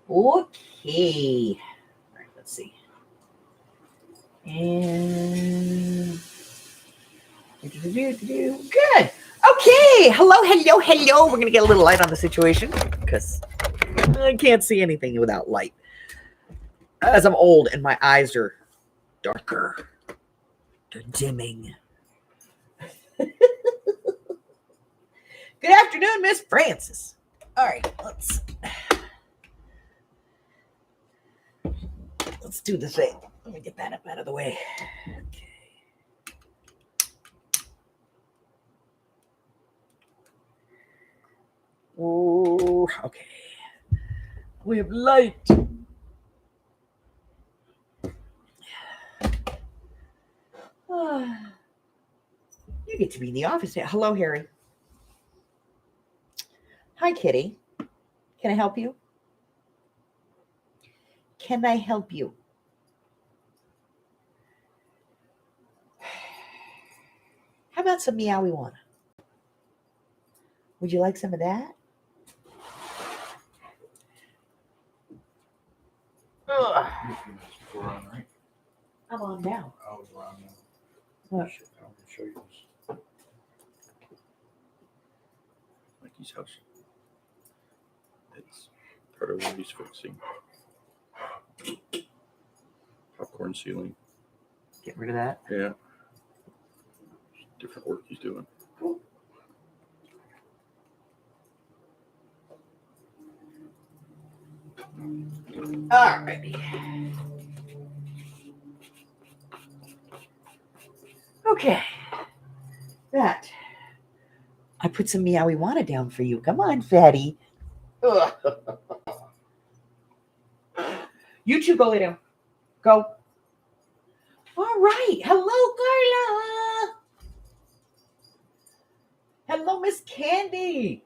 Okay. All right, let's see. And good. Okay. Hello. We're going to get a little light on the situation because I can't see anything without light. As I'm old and my eyes are darker, they're dimming. Good afternoon, Miss Francis. All right, let's do the thing. Let me get that up out of the way. Okay. Oh, okay. We have light. You get to be in the office now. Hello, Harry. Hi, Kitty. Can I help you? Can I help you? How about some Meowie-Wana? Would you like some of that? Ugh. I'm on now. I was around now. What? I'm going to show you this. Mikey's house. It's part of what he's fixing. Popcorn ceiling. Get rid of that. Yeah. Different work he's doing. Alrighty. Okay. That. I put some Meowie-Wana down for you. Come on, fatty. Ugh. You two go lay down. Go. All right. Hello, Carla. Hello, Miss Candy.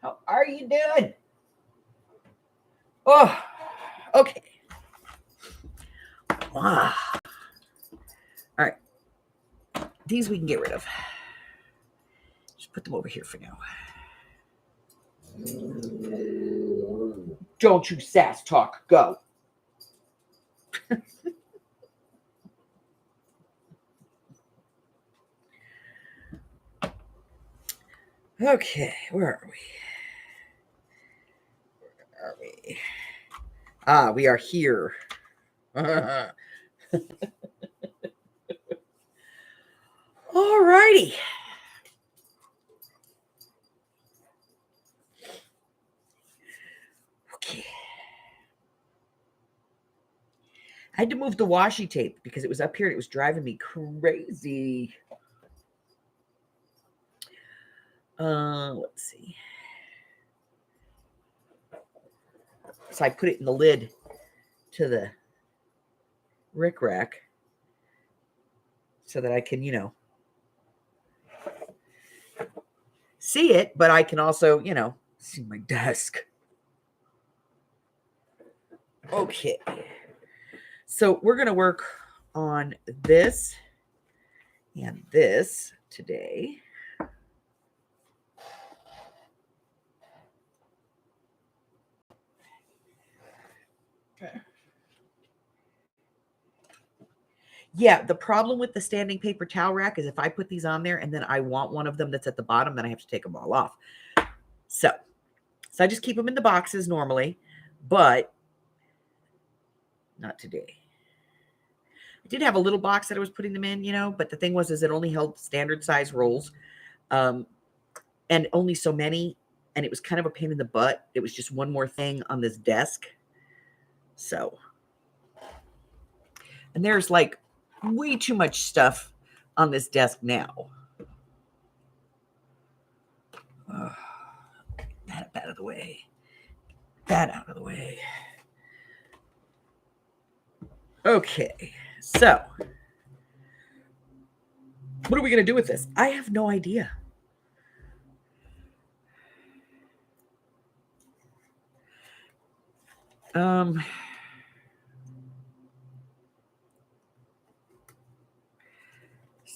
How are you doing? Oh, okay. Wow. All right. These we can get rid of. Just put them over here for now. Don't you sass talk. Go. Okay, where are we? Where are we? Ah, we are here. All righty. Okay. I had to move the washi tape because it was up here and it was driving me crazy. Let's see. So I put it in the lid to the rickrack so that I can, see it, but I can also, see my desk. Okay. So we're going to work on this and this today. Okay. Yeah, the problem with the standing paper towel rack is if I put these on there and then I want one of them that's at the bottom, then I have to take them all off. So I just keep them in the boxes normally, but not today. I did have a little box that I was putting them in, but the thing was it only held standard size rolls, and only so many, and it was kind of a pain in the butt. It was just one more thing on this desk. So, and there's like way too much stuff on this desk now. That out of the way. That out of the way. Okay, so what are we going to do with this? I have no idea.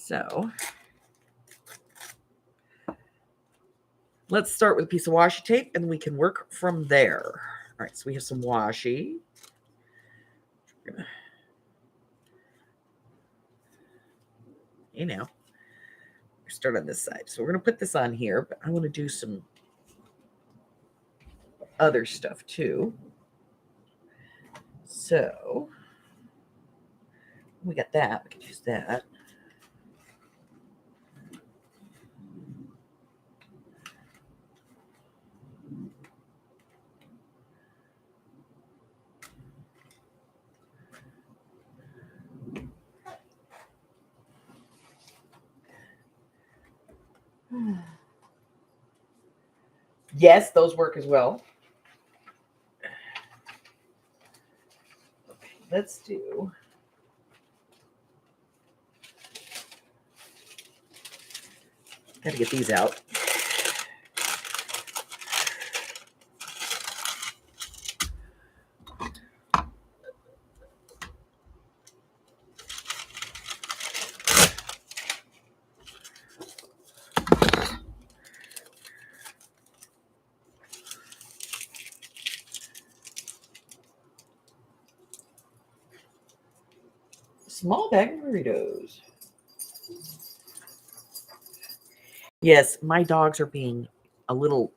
So let's start with a piece of washi tape and we can work from there. All right, so we have some washi. You know, start on this side. So we're going to put this on here, but I want to do some other stuff too. So we got that. We can use that. Yes, those work as well. Okay, let's do. Got to get these out. Small bag of Doritos. Yes, my dogs are being a little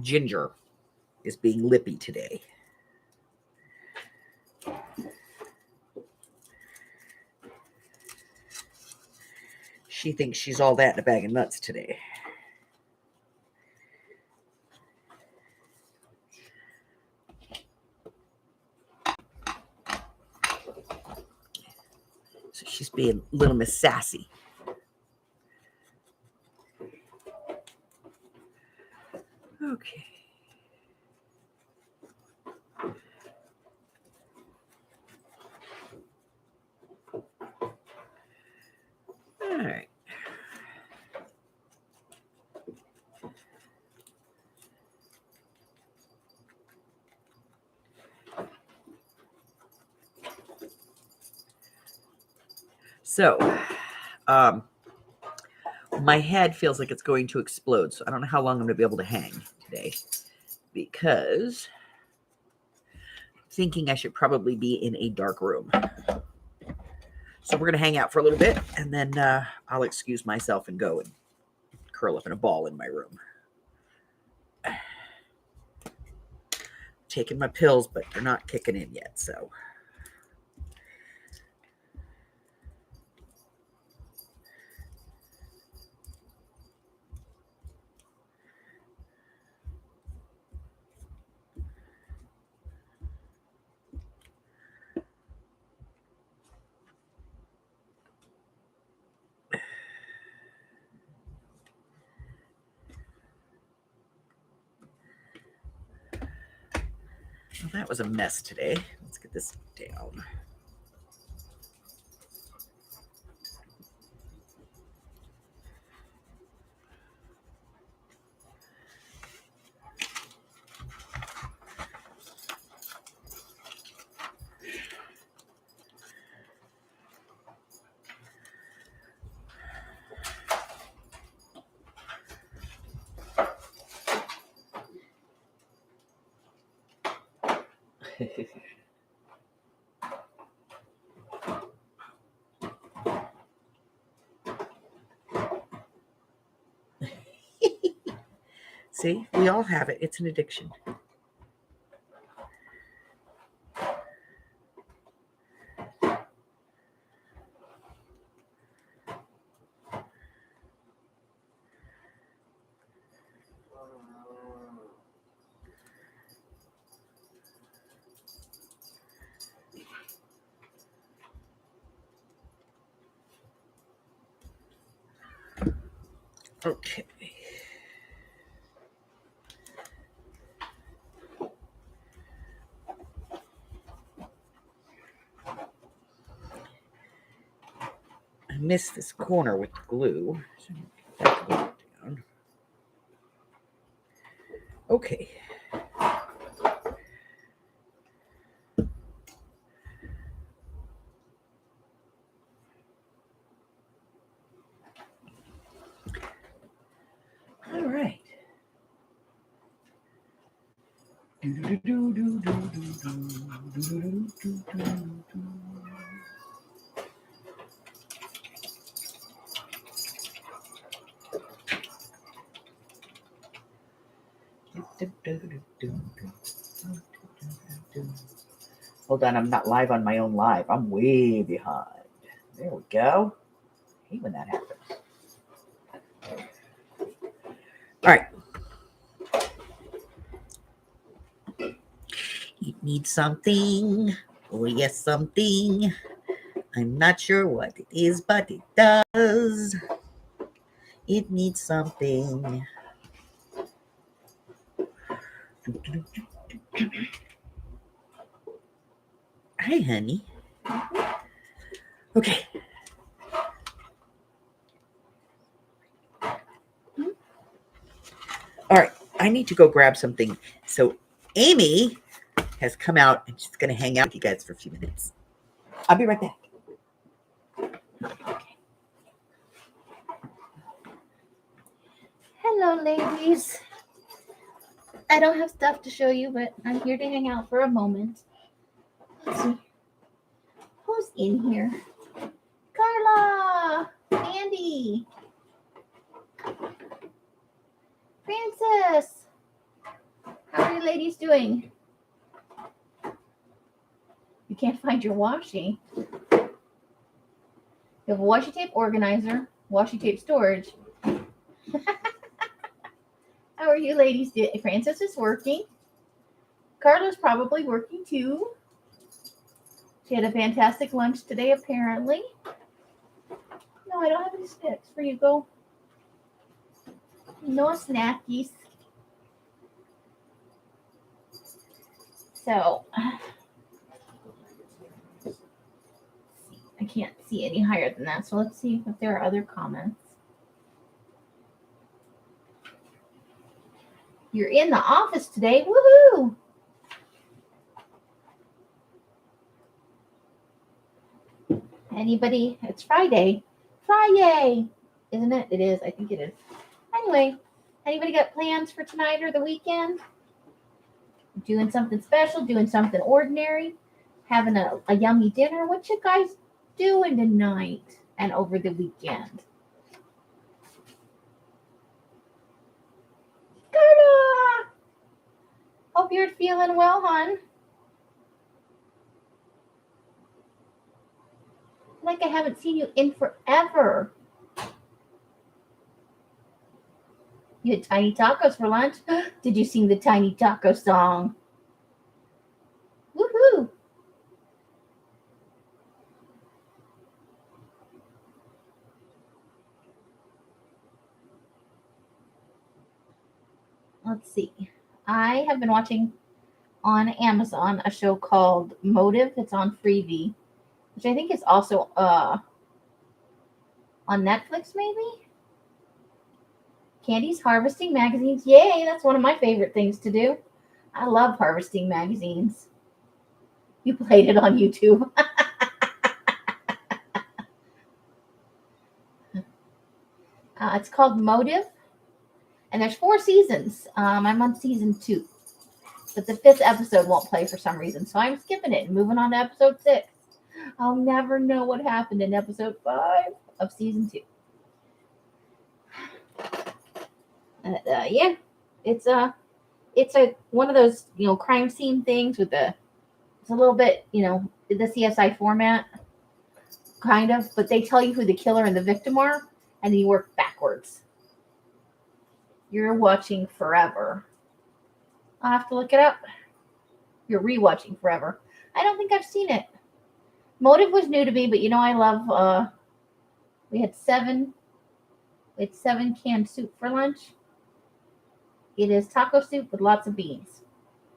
Ginger is being lippy today. She thinks she's all that in a bag of nuts today. So she's being little Miss Sassy. Okay. All right. So, my head feels like it's going to explode. So I don't know how long I'm going to be able to hang today because I'm thinking I should probably be in a dark room. So we're going to hang out for a little bit and then I'll excuse myself and go and curl up in a ball in my room. Taking my pills, but they're not kicking in yet. So. Well, that was a mess today. Let's get this down. See, we all have it. It's an addiction. Okay. I missed this corner with the glue. So that glue down. Okay. All right. Hold on, I'm not live on my own live. I'm way behind. There we go. I hate when that happens. All right. It needs something. Oh, yes, something. I'm not sure what it is, but it does. It needs something. Hi, honey. Okay. All right. I need to go grab something. So Amy has come out and she's going to hang out with you guys for a few minutes. I'll be right back. Hello, ladies. I don't have stuff to show you, but I'm here to hang out for a moment. Let's see. Who's in here? Carla! Andy! Francis! How are you ladies doing? You can't find your washi. You have a washi tape organizer, washi tape storage. How are you ladies doing? Francis is working. Carla's probably working too. She had a fantastic lunch today, apparently. No, I don't have any sticks for you. Go. No snackies. So, I can't see any higher than that. So let's see if there are other comments. You're in the office today. Woohoo! Anybody? It's Friday. Friday! Isn't it? It is. I think it is. Anyway, anybody got plans for tonight or the weekend? Doing something special? Doing something ordinary? Having a yummy dinner? What you guys doing tonight and over the weekend? Carla! Hope you're feeling well, hon. Like I haven't seen you in forever. You had tiny tacos for lunch? Did you sing the tiny taco song? Woohoo! Let's see. I have been watching on Amazon a show called Motive. It's on Freevee, which I think is also on Netflix, maybe? Candy's harvesting magazines. Yay, that's one of my favorite things to do. I love harvesting magazines. You played it on YouTube. It's called Motive, and there's 4 seasons. I'm on season 2, but the 5th episode won't play for some reason, so I'm skipping it and moving on to episode 6. I'll never know what happened in episode 5 of season 2. Yeah, it's a one of those crime scene things with it's a little bit the CSI format, kind of, but they tell you who the killer and the victim are, and then you work backwards. You're watching forever. I'll have to look it up. You're rewatching forever. I don't think I've seen it. Motive was new to me, but I love. We had 7 canned soup for lunch. It is taco soup with lots of beans.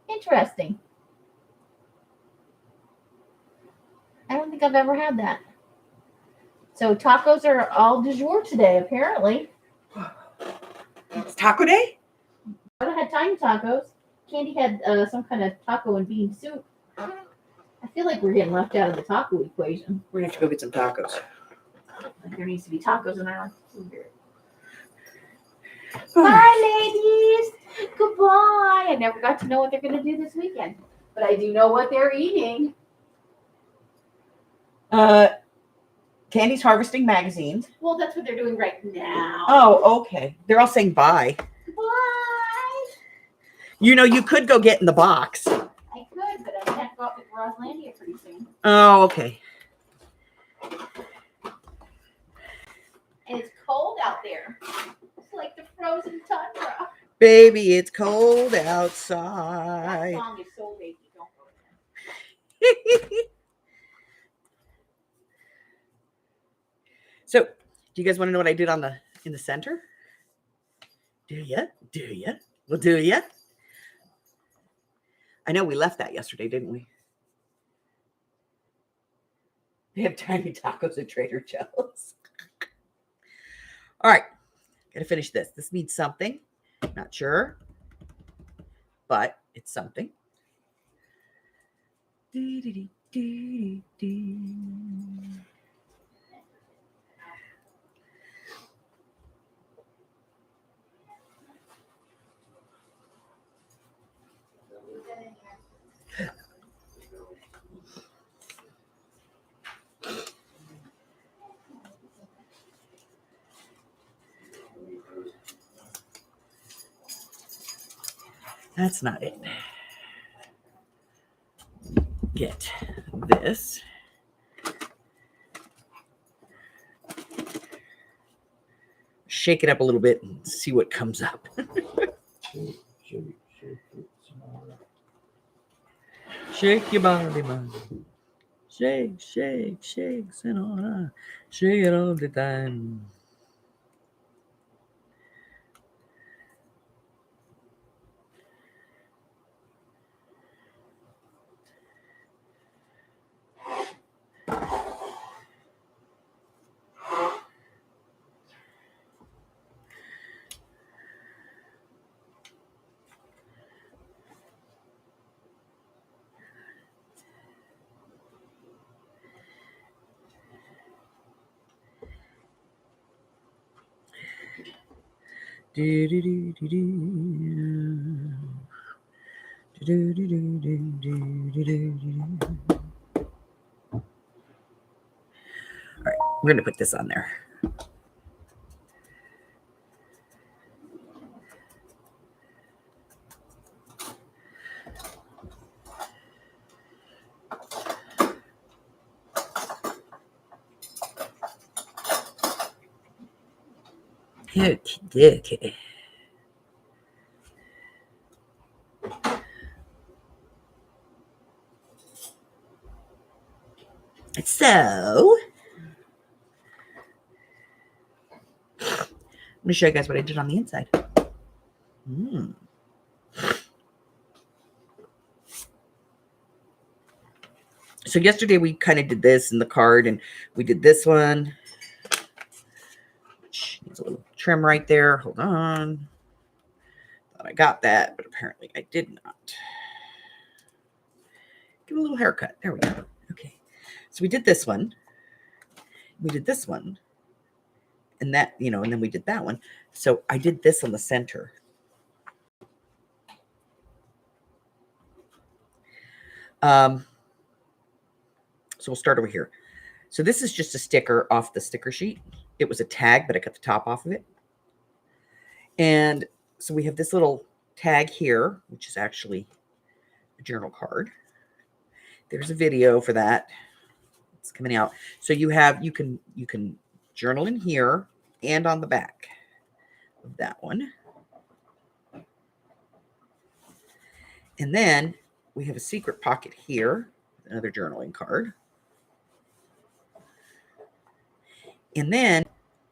Interesting. I don't think I've ever had that. So tacos are all du jour today, apparently. It's taco day? I had tiny tacos. Candy had some kind of taco and bean soup. I feel like we're getting left out of the taco equation. We're going to have to go get some tacos. Like there needs to be tacos in our food here. Bye, ladies. Goodbye. I never got to know what they're going to do this weekend, but I do know what they're eating. Candy's harvesting magazines. Well, that's what they're doing right now. Oh, okay. They're all saying bye. Bye. You know, you could go get in the box. I could, but I have to go up with Rosalandia pretty soon. Oh, okay. And it's cold out there. It's like the frozen tundra. Baby, it's cold That outside. song is so baby. Don't go there. So, do you guys want to know what I did in the center? Do ya? Do ya? Well, do ya? I know we left that yesterday, didn't we? They have tiny tacos at Trader Joe's. All right, gotta finish this. This means something. Not sure, but it's something. That's not it. Get this. Shake it up a little bit and see what comes up. Shake your body, man. Shake, shake, shake, Senora. Shake it all the time. All right, we're gonna put this on there. Okay. So, let me show you guys what I did on the inside. So yesterday we kind of did this in the card, and we did this one, which needs a little trim right there. Hold on. Thought I got that, but apparently I did not. Give a little haircut. There we go. Okay. So we did this one. We did this one. And that, and then we did that one. So I did this on the center. So we'll start over here. So this is just a sticker off the sticker sheet. It was a tag, but I cut the top off of it. And so we have this little tag here, which is actually a journal card. There's a video for that. It's coming out. So you can journal in here and on the back of that one. And then we have a secret pocket here, another journaling card. And then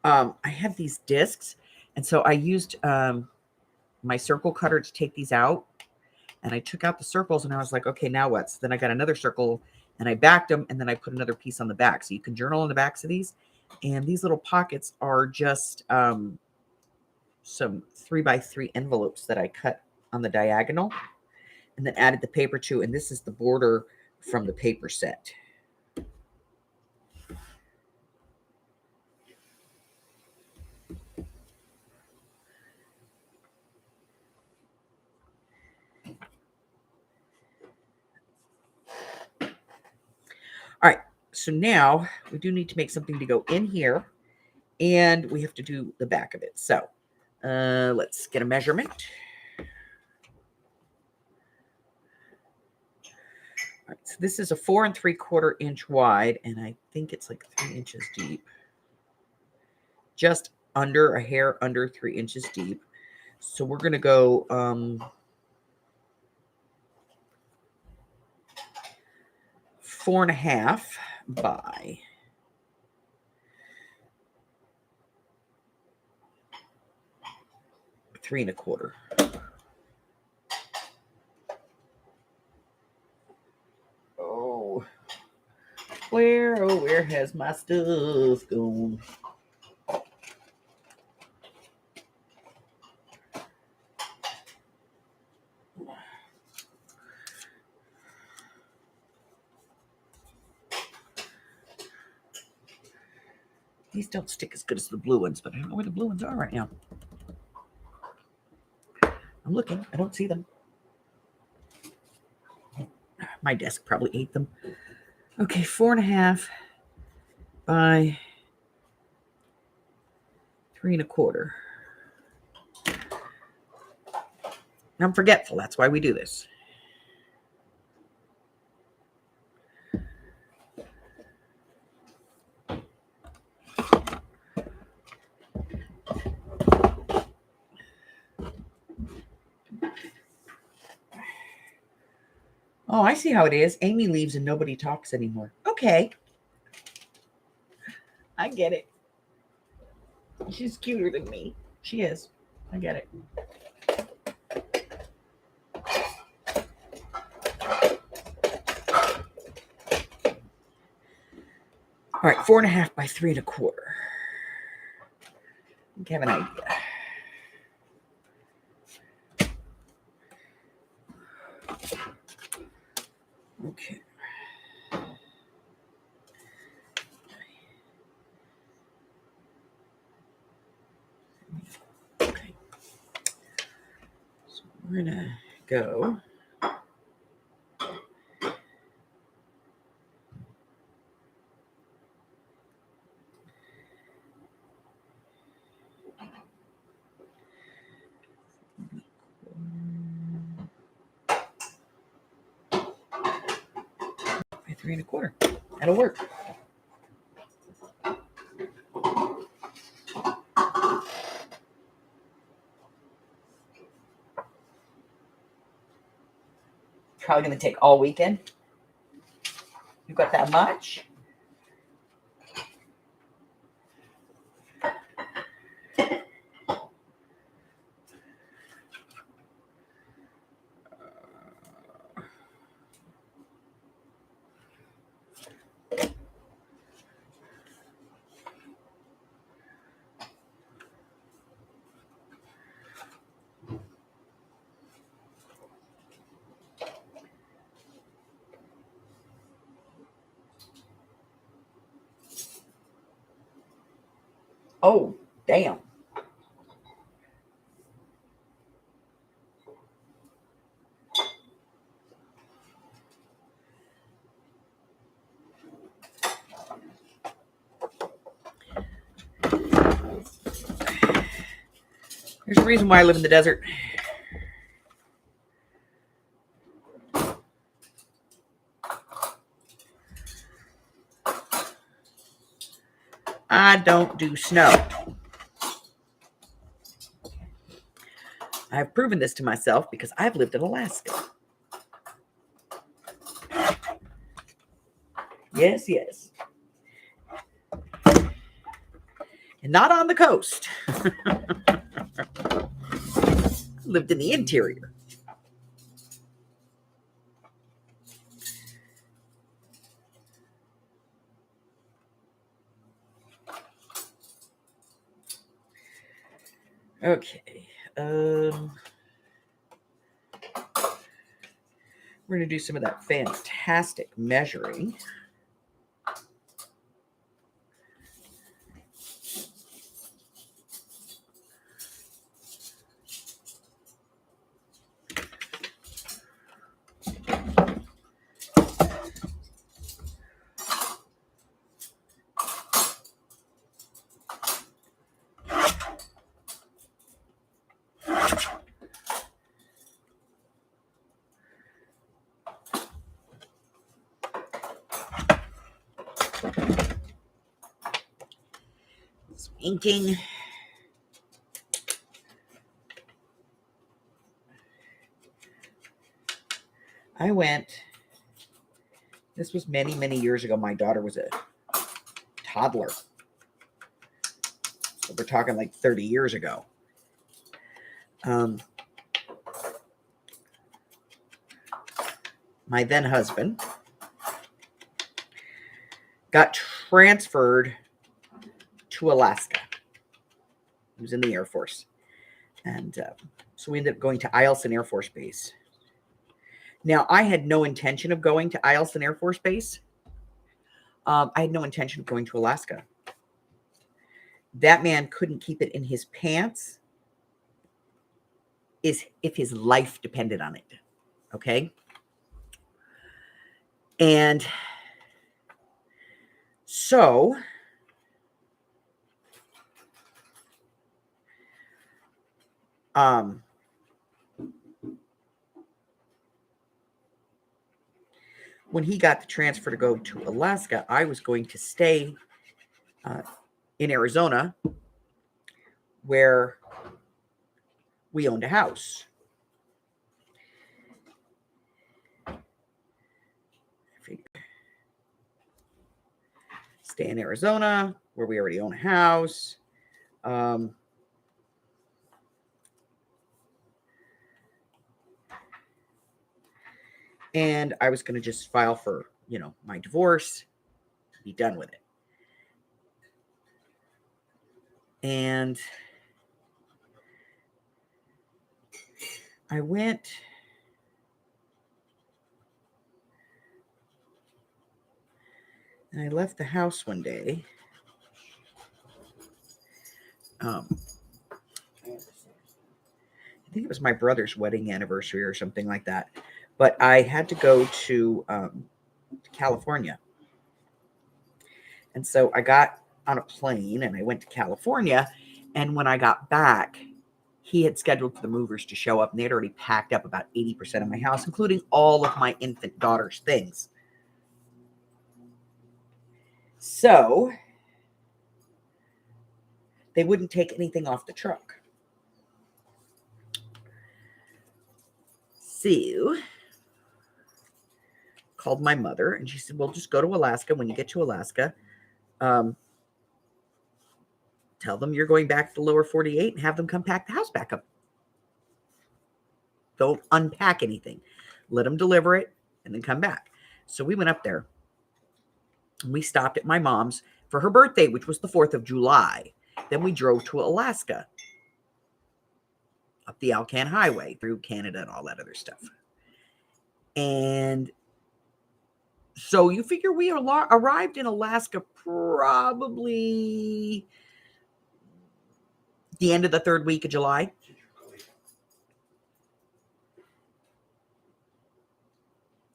I have these discs. And so I used my circle cutter to take these out. And I took out the circles and I was like, okay, now what? So then I got another circle and I backed them. And then I put another piece on the back. So you can journal on the backs of these. And these little pockets are just some 3x3 envelopes that I cut on the diagonal and then added the paper to. And this is the border from the paper set. So now we do need to make something to go in here, and we have to do the back of it. So let's get a measurement. All right, so this is a 4 3/4 inch wide, and I think it's like 3 inches deep. Just under a hair under 3 inches deep. So we're going to go 4.5 by 3 1/4. Where has my stuff gone? These don't stick as good as the blue ones, but I don't know where the blue ones are right now. I'm looking. I don't see them. My desk probably ate them. Okay, 4.5 by 3 1/4. I'm forgetful. That's why we do this. Oh, I see how it is. Amy leaves and nobody talks anymore. Okay. I get it. She's cuter than me. She is. I get it. All right, 4.5 by 3 1/4. I think I have an idea. Okay. Okay. So we're gonna go. By 3 1/4. That'll work. Probably gonna take all weekend. You got that much? Oh, damn. There's a reason why I live in the desert. I don't do snow. I've proven this to myself because I've lived in Alaska. Yes, yes. And not on the coast. Lived in the interior. Okay. We're going to do some of that fantastic measuring. Some inking. I went, this was many, many years ago. My daughter was a toddler. So we're talking like 30 years ago. My then husband got transferred to Alaska. He was in the Air Force. And so we ended up going to Eielson Air Force Base. Now, I had no intention of going to Eielson Air Force Base. I had no intention of going to Alaska. That man couldn't keep it in his pants if his life depended on it. Okay? And so when he got the transfer to go to Alaska, I was going to stay in Arizona, where we owned a house. Stay in Arizona, where we already own a house. And I was going to just file for, my divorce, be done with it. And I went, and I left the house one day. I think it was my brother's wedding anniversary or something like that. But I had to go to California. And so I got on a plane and I went to California. And when I got back, he had scheduled for the movers to show up, and they had already packed up about 80% of my house, including all of my infant daughter's things. So they wouldn't take anything off the truck. So called my mother, and she said, well, just go to Alaska. When you get to Alaska, tell them you're going back to the lower 48 and have them come pack the house back up. Don't unpack anything. Let them deliver it and then come back. So we went up there. And we stopped at my mom's for her birthday, which was the 4th of July. Then we drove to Alaska, up the Alcan Highway, through Canada and all that other stuff. And so you figure we arrived in Alaska probably the end of the 3rd week of July.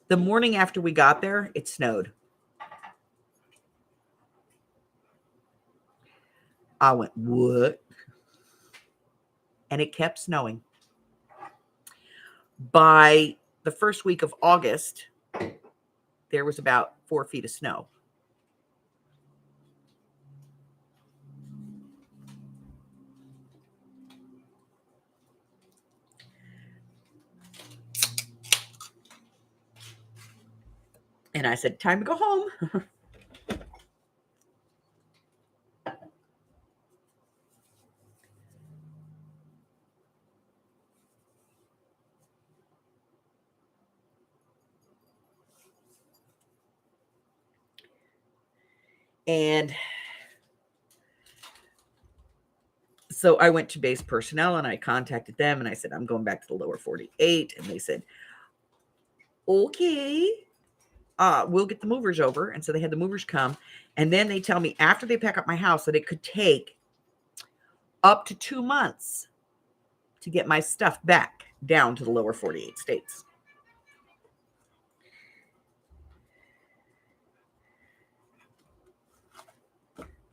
The morning after we got there, it snowed. I went, what? And it kept snowing. By the first week of August, there was about 4 feet of snow. And I said, time to go home. And so I went to base personnel and I contacted them and I said, I'm going back to the lower 48. And they said, okay, we'll get the movers over. And so they had the movers come. And then they tell me after they pack up my house that it could take up to 2 months to get my stuff back down to the lower 48 states.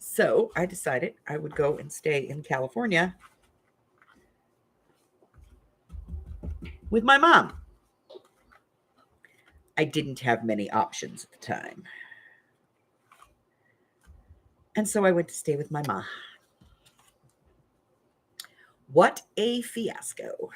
So I decided I would go and stay in California with my mom. I didn't have many options at the time. And so I went to stay with my ma. What a fiasco.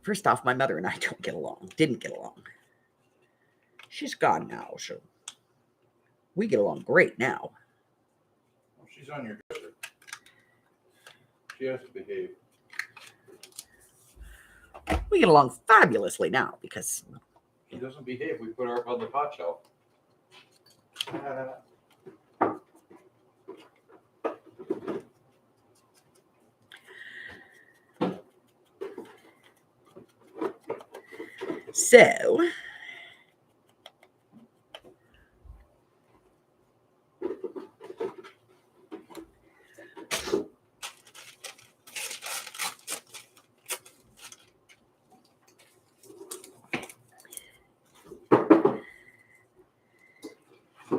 First off, my mother and I don't get along. Didn't get along. She's gone now, so we get along great now. Well, she's on your dresser. She has to behave. We get along fabulously now because She doesn't behave. We put her up on the pot shelf. so.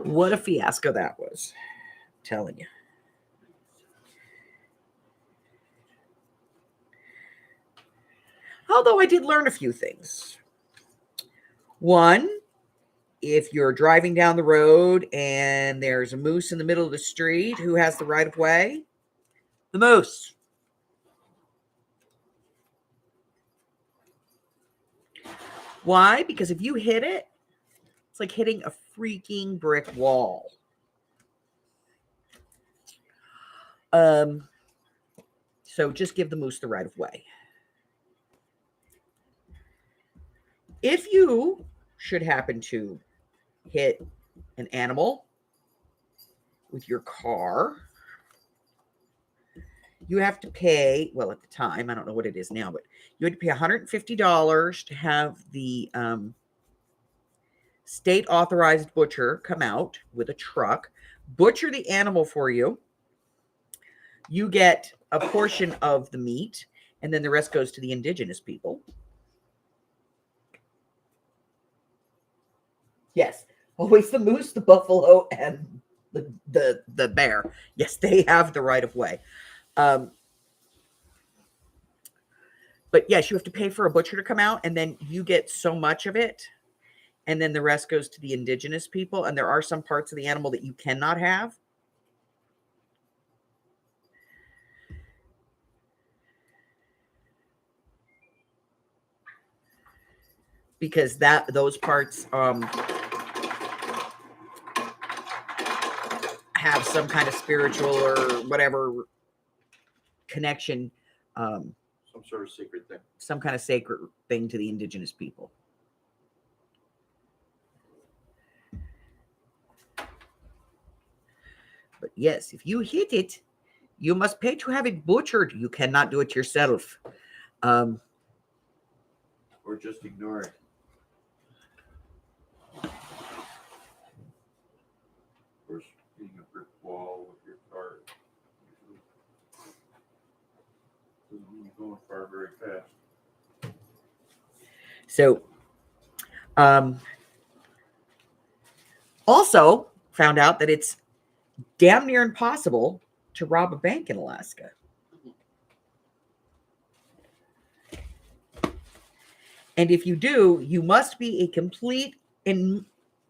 What a fiasco that was. I'm telling you. Although I did learn a few things. One, if you're driving down the road and there's a moose in the middle of the street, who has the right of way? The moose. Why? Because if you hit it, it's like hitting a freaking brick wall. So just give the moose the right of way. If you should happen to hit an animal with your car, you have to pay, well, at the time, I don't know what it is now, but you had to pay $150 to have the state authorized butcher come out with a truck, butcher the animal for you. You get a portion of the meat, and then the rest goes to the indigenous people. Yes, always the moose, the buffalo, and the bear. Yes, they have the right of way. But yes, you have to pay for a butcher to come out, and then you get so much of it, and then the rest goes to the indigenous people. And there are some parts of the animal that you cannot have. Because those parts have some kind of spiritual or whatever connection, Some sort of secret thing. some kind of sacred thing to the indigenous people. But yes, if you hit it, you must pay to have it butchered. You cannot do it yourself. Or just ignore it. Of course, being a brick wall with your car doesn't mean you're going far very fast. So, also found out that it's damn near impossible to rob a bank in Alaska. And if you do, you must be a complete and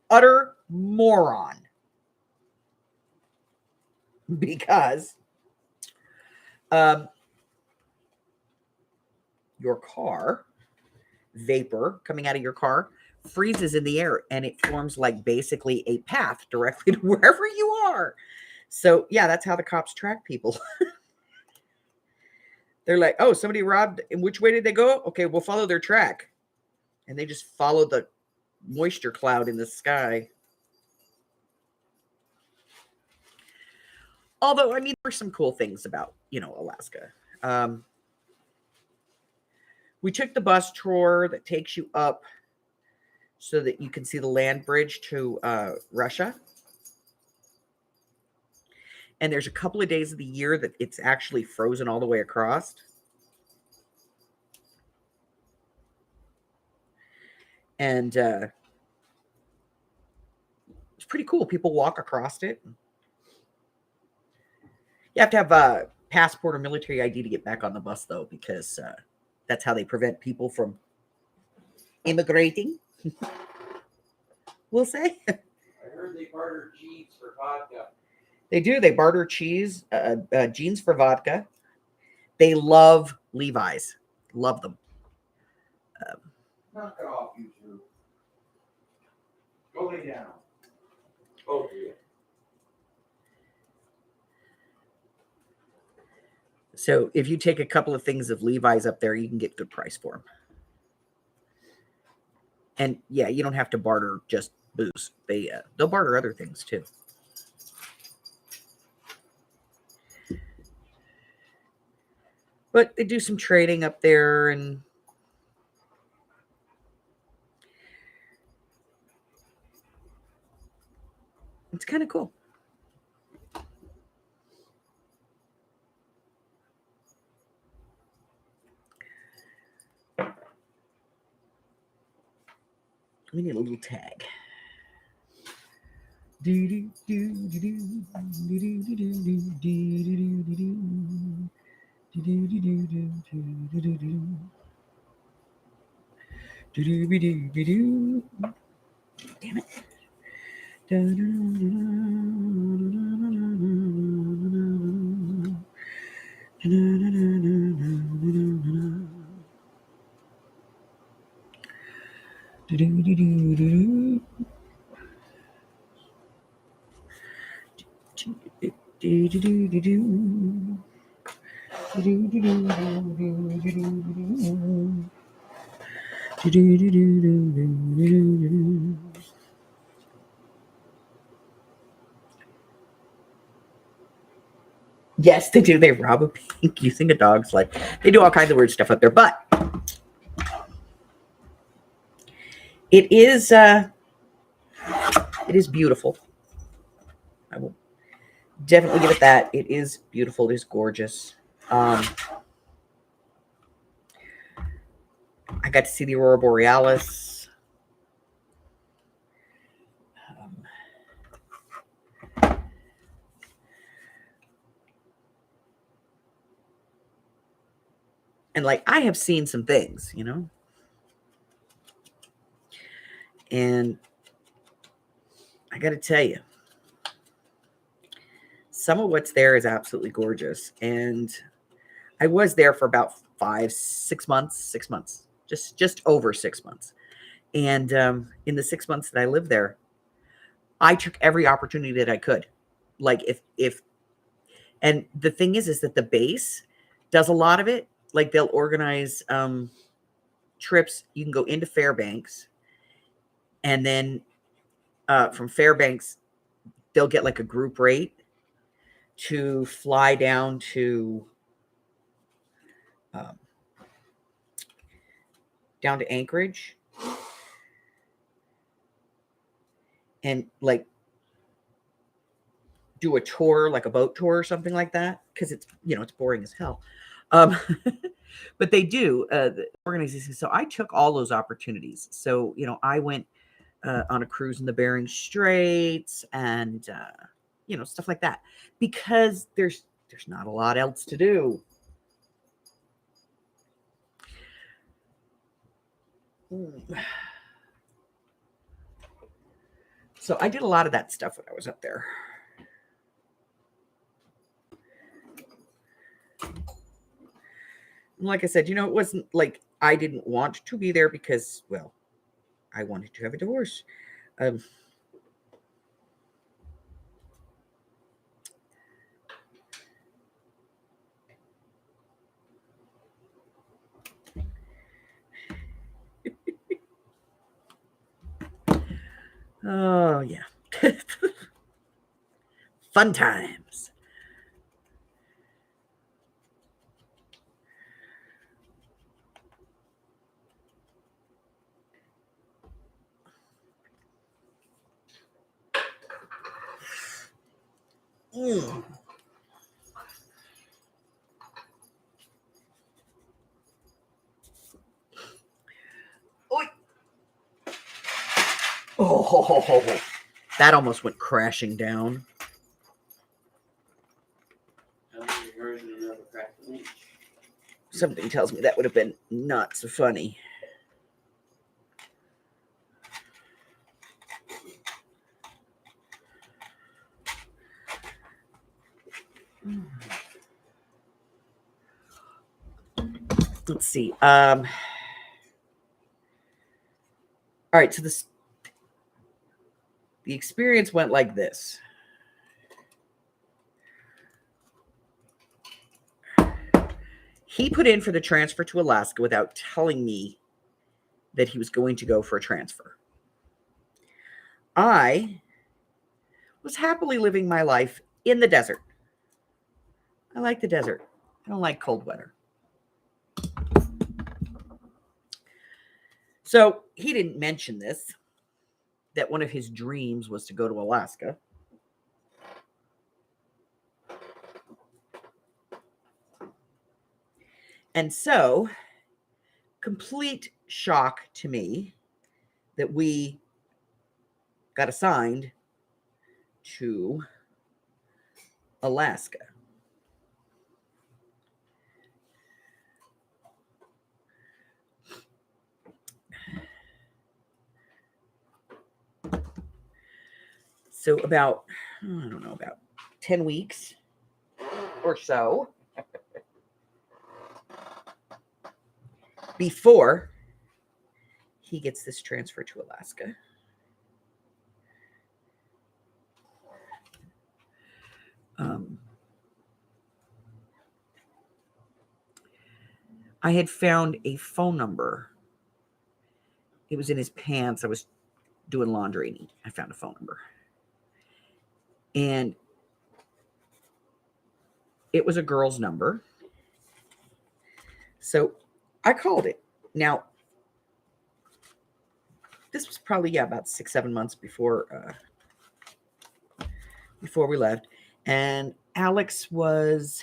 utter moron. Because your car, vapor coming out of your car, freezes in the air, and it forms like basically a path directly to wherever you are. So yeah, that's how the cops track people. They're like, oh, somebody robbed, and which way did they go? Okay, we'll follow their track. And they just follow the moisture cloud in the sky. Although, I mean, there's some cool things about, Alaska. We took the bus tour that takes you up so that you can see the land bridge to Russia. And there's a couple of days of the year that it's actually frozen all the way across. And it's pretty cool. People walk across it. You have to have a passport or military ID to get back on the bus, though, because that's how they prevent people from immigrating. We'll say. I heard they barter jeans for vodka. They do. They barter jeans for vodka. They love Levi's. Love them. Knock it off, you two. Go lay down. Both of you. So if you take a couple of things of Levi's up there, you can get good price for them. And yeah, you don't have to barter just booze. They'll barter other things too. But they do some trading up there, and it's kind of cool. We need a little tag. Damn it. Yes, they do. They rob a bank using a dog's leg. They do all kinds of weird stuff up there, but it is beautiful. I will definitely give it that. It is beautiful. It is gorgeous. I got to see the Aurora Borealis. And like, I have seen some things, you know, and I got to tell you, some of what's there is absolutely gorgeous. And I was there for about 6 months, just over 6 months. And in the 6 months that I lived there, I took every opportunity that I could. Like and the thing is that the base does a lot of it. Like they'll organize trips. You can go into Fairbanks, and then from Fairbanks, they'll get like a group rate to fly down to Anchorage, and like do a tour, like a boat tour or something like that, because it's, you know, it's boring as hell. But they do the organization. So I took all those opportunities. So, you know, I went on a cruise in the Bering Straits and, you know, stuff like that, because there's not a lot else to do. So I did a lot of that stuff when I was up there. And like I said, you know, it wasn't like I didn't want to be there because, well, I wanted to have a divorce. Oh, yeah. Fun times. Mm. Oh, that almost went crashing down. Something tells me that would have been not so funny. Let's see. All right, so the experience went like this. He put in for the transfer to Alaska without telling me that he was going to go for a transfer. I was happily living my life in the desert. I like the desert. I don't like cold weather. So he didn't mention this, that one of his dreams was to go to Alaska. And so, complete shock to me that we got assigned to Alaska. So about 10 weeks or so before he gets this transfer to Alaska. I had found a phone number. It was in his pants. I was doing laundry and I found a phone number. And it was a girl's number. So I called it. Now, this was probably, about 6-7 months before we left. And Alex was...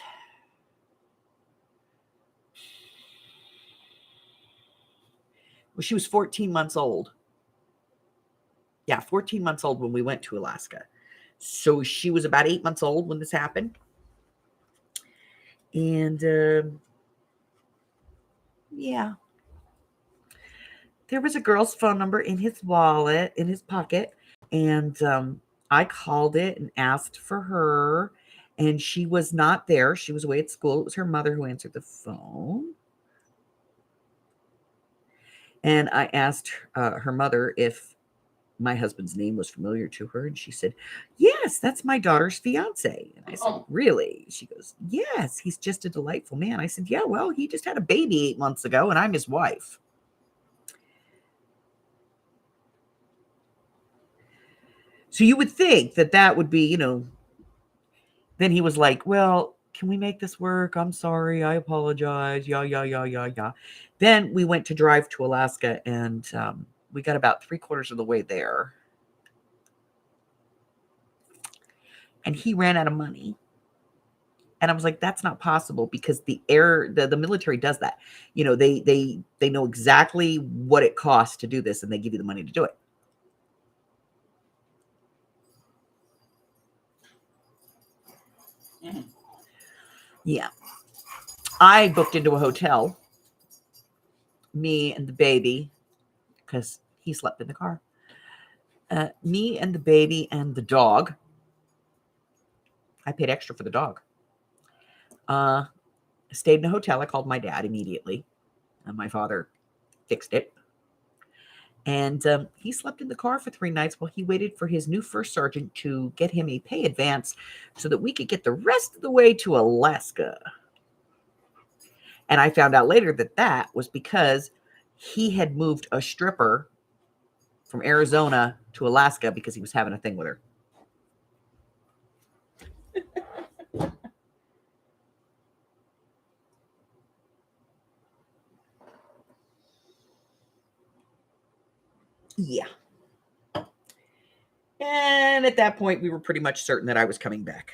Well, she was 14 months old. Yeah, 14 months old when we went to Alaska. So she was about 8 months old when this happened. And yeah, there was a girl's phone number in his wallet, in his pocket. And I called it and asked for her. And she was not there. She was away at school. It was her mother who answered the phone. And I asked her mother if my husband's name was familiar to her. And she said, yes, that's my daughter's fiance. And I said, really? She goes, yes, he's just a delightful man. I said, yeah, well, he just had a baby 8 months ago and I'm his wife. So you would think that would be, then he was like, well, can we make this work? I'm sorry. I apologize. Yeah. Then we went to drive to Alaska and we got about 3/4 of the way there. And he ran out of money. And I was like, that's not possible because the military does that. They know exactly what it costs to do this and they give you the money to do it. Yeah. I booked into a hotel, me and the baby, because he slept in the car. Me and the baby and the dog. I paid extra for the dog. Stayed in a hotel. I called my dad immediately. And my father fixed it. And he slept in the car for 3 nights while he waited for his new first sergeant to get him a pay advance so that we could get the rest of the way to Alaska. And I found out later that was because he had moved a stripper from Arizona to Alaska because he was having a thing with her. Yeah. And at that point, we were pretty much certain that I was coming back.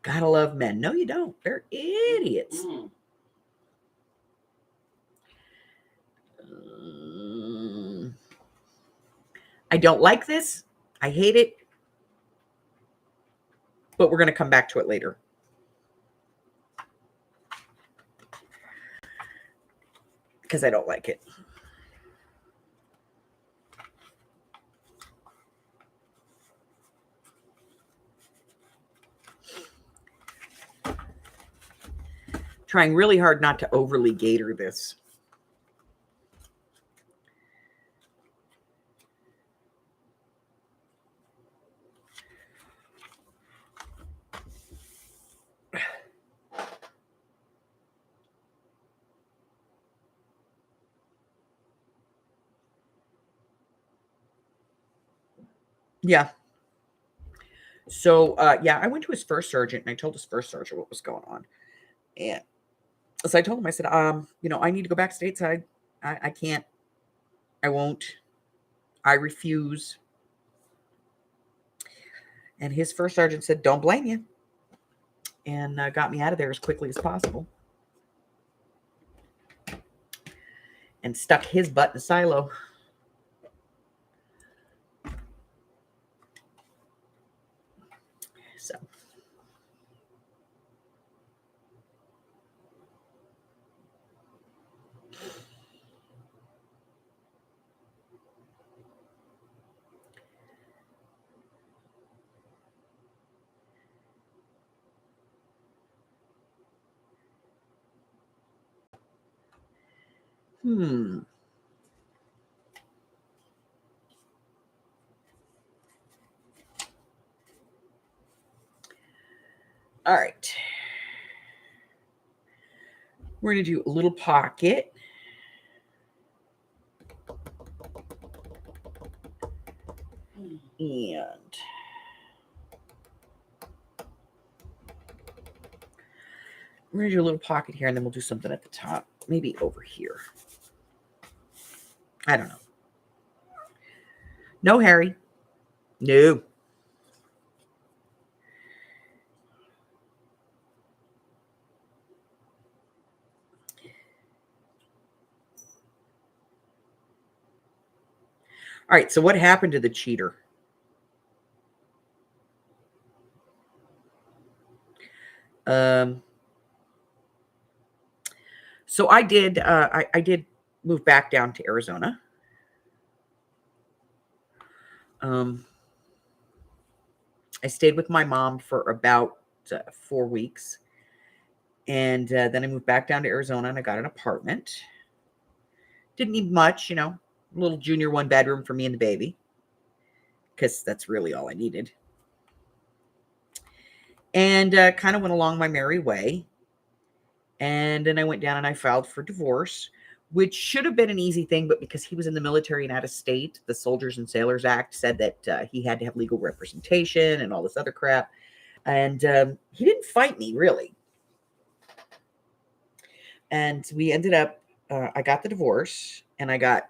Gotta love men. No, you don't. They're idiots. I don't like this. I hate it. But we're going to come back to it later. Because I don't like it. Trying really hard not to overly gator this. Yeah. So, yeah, I went to his first surgeon and I told his first surgeon what was going on. And so I told him, I said, I need to go back stateside. I can't, I won't, I refuse. And his first sergeant said, don't blame you. And got me out of there as quickly as possible. And stuck his butt in a silo. So. All right. We're going to do a little pocket. And we're going to do a little pocket here, and then we'll do something at the top. Maybe over here. I don't know. No, Harry. No. All right, so what happened to the cheater? So I did I did move back down to Arizona. I stayed with my mom for about 4 weeks. And then I moved back down to Arizona and I got an apartment. Didn't need much, a little junior 1-bedroom for me and the baby. Because that's really all I needed. And kind of went along my merry way. And then I went down and I filed for divorce, which should have been an easy thing. But because he was in the military and out of state, the Soldiers and Sailors Act said that he had to have legal representation and all this other crap. And he didn't fight me, really. And we ended up, I got the divorce and I got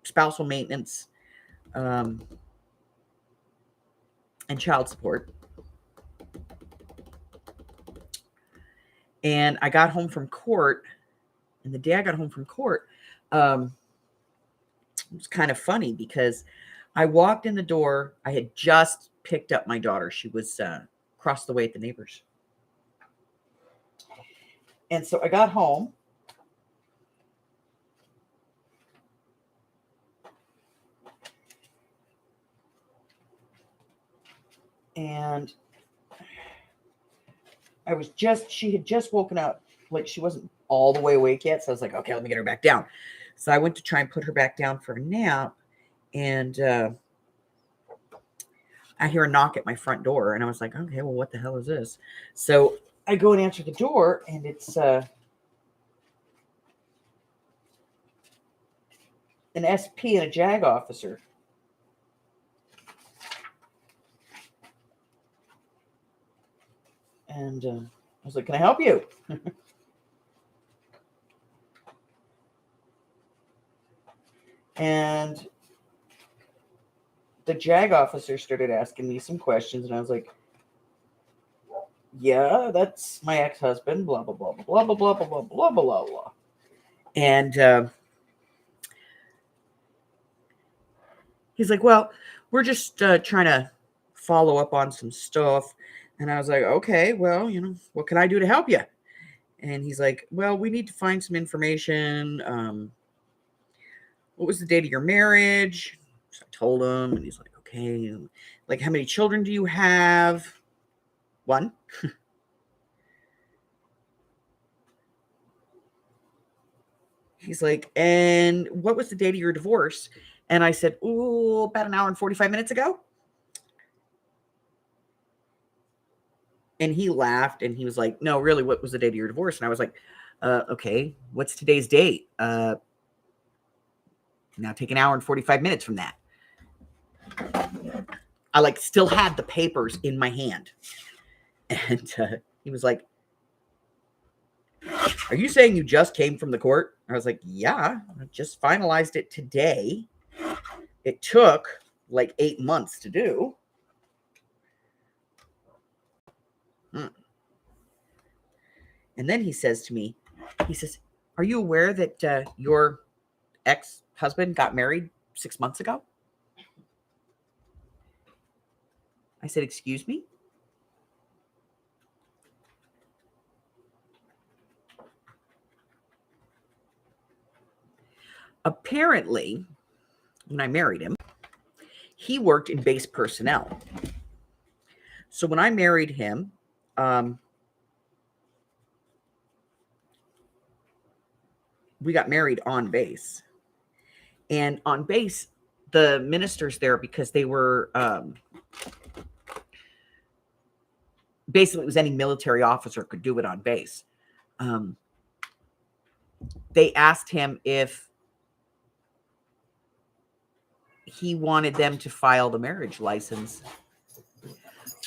spousal maintenance and child support. And I got home from court. And the day I got home from court, it was kind of funny because I walked in the door. I had just picked up my daughter. She was across the way at the neighbors. And so I got home. And she had just woken up. Like she wasn't all the way awake yet. So I was like, okay, let me get her back down. So I went to try and put her back down for a nap. And I hear a knock at my front door. And I was like, okay, well, what the hell is this? So I go and answer the door. And it's an SP and a JAG officer. And I was like, can I help you? And the JAG officer started asking me some questions. And I was like, yeah, that's my ex-husband, blah, blah, blah, blah, blah, blah, blah, blah, blah, blah, blah. And He's like, well, we're just trying to follow up on some stuff. And I was like, okay, well, what can I do to help you? And he's like, well, we need to find some information. What was the date of your marriage? So I told him, and he's like, okay. Like, how many children do you have? One. He's like, and what was the date of your divorce? And I said, oh, about an hour and 45 minutes ago. And he laughed and he was like, no, really, what was the date of your divorce? And I was like, okay, what's today's date? Now take an hour and 45 minutes from that. I like still had the papers in my hand. And he was like, are you saying you just came from the court? I was like, yeah, I just finalized it today. It took like 8 months to do. And then he says to me, he says, are you aware that your ex-husband got married 6 months ago? I said, excuse me? Apparently, when I married him, he worked in base personnel. So when I married him, we got married on base. And on base, the ministers there, because they were basically, it was any military officer could do it on base. They asked him if he wanted them to file the marriage license,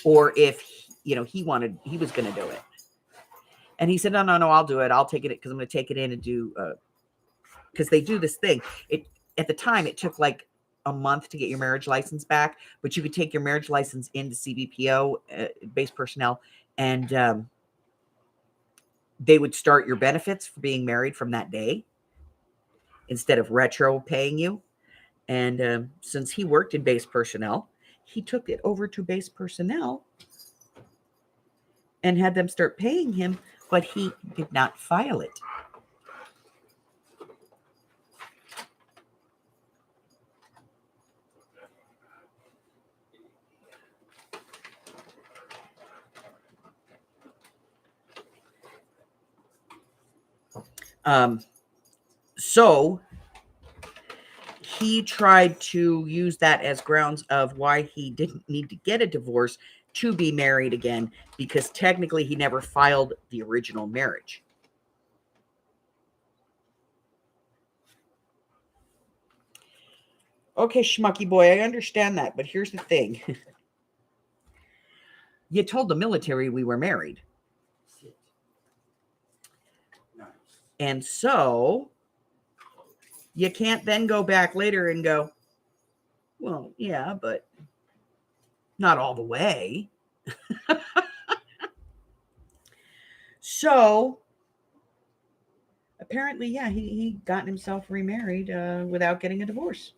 or if he was going to do it. And he said, no, I'll do it. I'll take it because I'm going to take it in and do, because they do this thing. At the time, it took like a month to get your marriage license back, but you could take your marriage license into CBPO, base personnel, and they would start your benefits for being married from that day instead of retro paying you. And since he worked in base personnel, he took it over to base personnel and had them start paying him, but he did not file it. So he tried to use that as grounds of why he didn't need to get a divorce to be married again, because technically he never filed the original marriage. Okay, schmucky boy, I understand that, but here's the thing. You told the military we were married. Nice. And so you can't then go back later and go, well, yeah, but not all the way. So apparently, yeah, he got himself remarried without getting a divorce.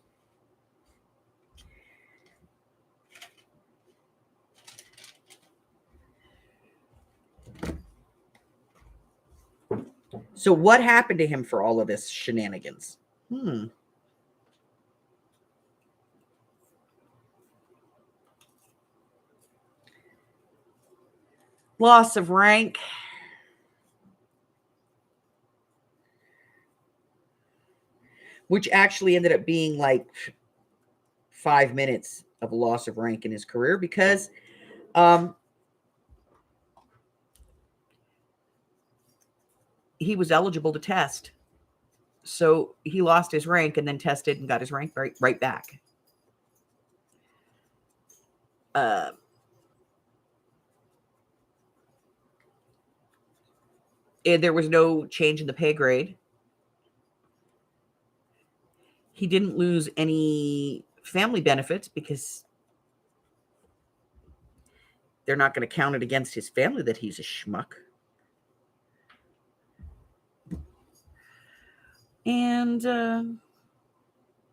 So what happened to him for all of this shenanigans? Loss of rank. Which actually ended up being like 5 minutes of a loss of rank in his career, because he was eligible to test. So he lost his rank and then tested and got his rank right back. And there was no change in the pay grade. He didn't lose any family benefits because they're not going to count it against his family that he's a schmuck. And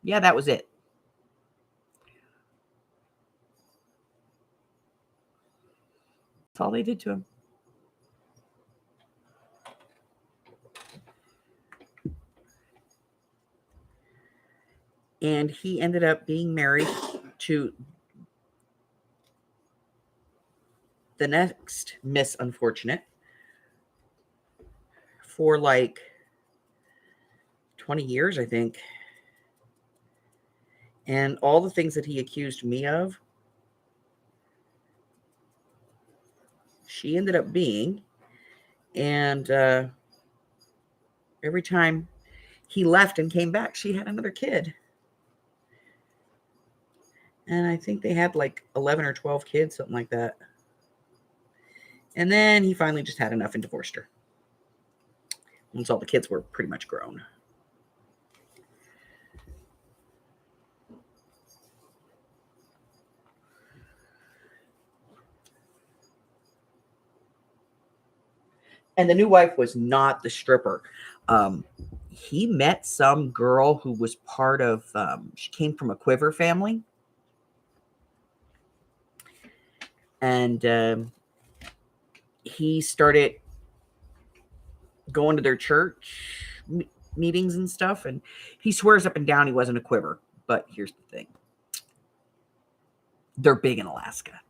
yeah, that was it. That's all they did to him. And he ended up being married to the next Miss Unfortunate for like 20 years, I think. And all the things that he accused me of, she ended up being. And every time he left and came back, she had another kid. And I think they had like 11 or 12 kids, something like that. And then he finally just had enough and divorced her. Once all the kids were pretty much grown. And the new wife was not the stripper. He met some girl who was part of, she came from a Quiver family. And he started going to their church meetings and stuff. And he swears up and down he wasn't a Quiver. But here's the thing. They're big in Alaska.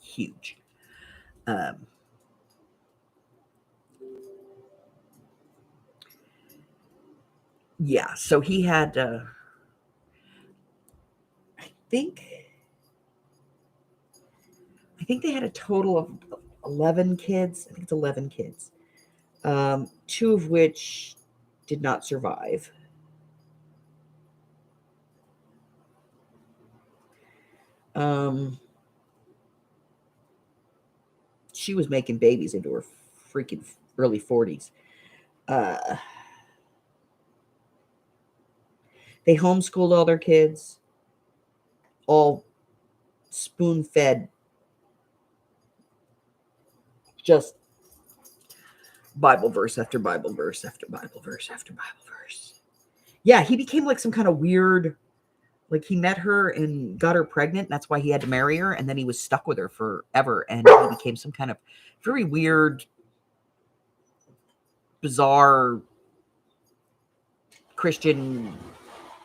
Huge. Yeah, so he had, I think they had a total of 11 kids. I think it's 11 kids. 2 of which did not survive. She was making babies into her freaking early 40s. They homeschooled all their kids, all spoon-fed, just Bible verse after Bible verse after Bible verse after Bible verse. Yeah, he became like some kind of weird, like he met her and got her pregnant. And that's why he had to marry her. And then he was stuck with her forever. And he became some kind of very weird, bizarre Christian,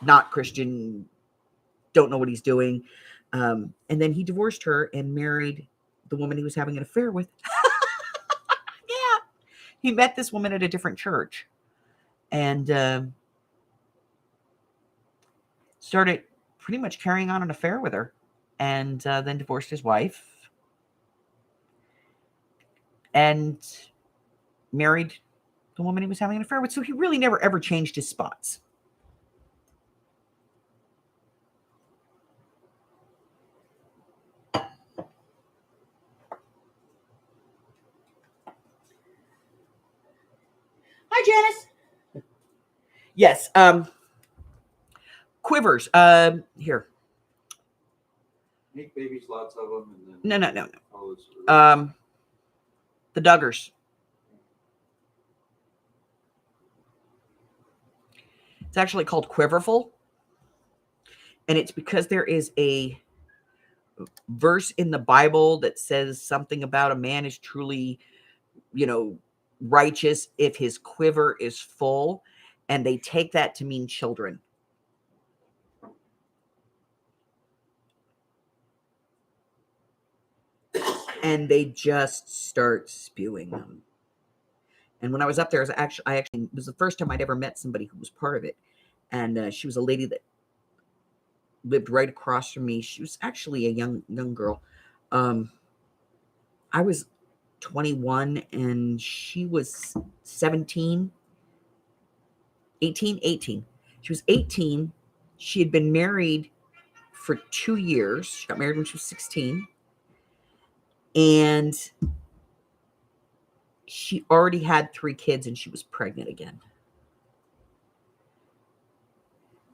not Christian, don't know what he's doing. And then he divorced her and married the woman he was having an affair with. Yeah. He met this woman at a different church and started pretty much carrying on an affair with her, and then divorced his wife and married the woman he was having an affair with. So he really never ever changed his spots. Hi, Janice. Yes. Quivers. Here. Make babies, lots of them, and then No. all this. The Duggars. It's actually called Quiverful. And it's because there is a verse in the Bible that says something about a man is truly, righteous if his quiver is full. And they take that to mean children. And they just start spewing them. And when I was up there, it was the first time I'd ever met somebody who was part of it. And she was a lady that lived right across from me. She was actually a young girl. I was 21 and she was 18. She was 18. She had been married for 2 years. She got married when she was 16. And she already had 3 kids and she was pregnant again.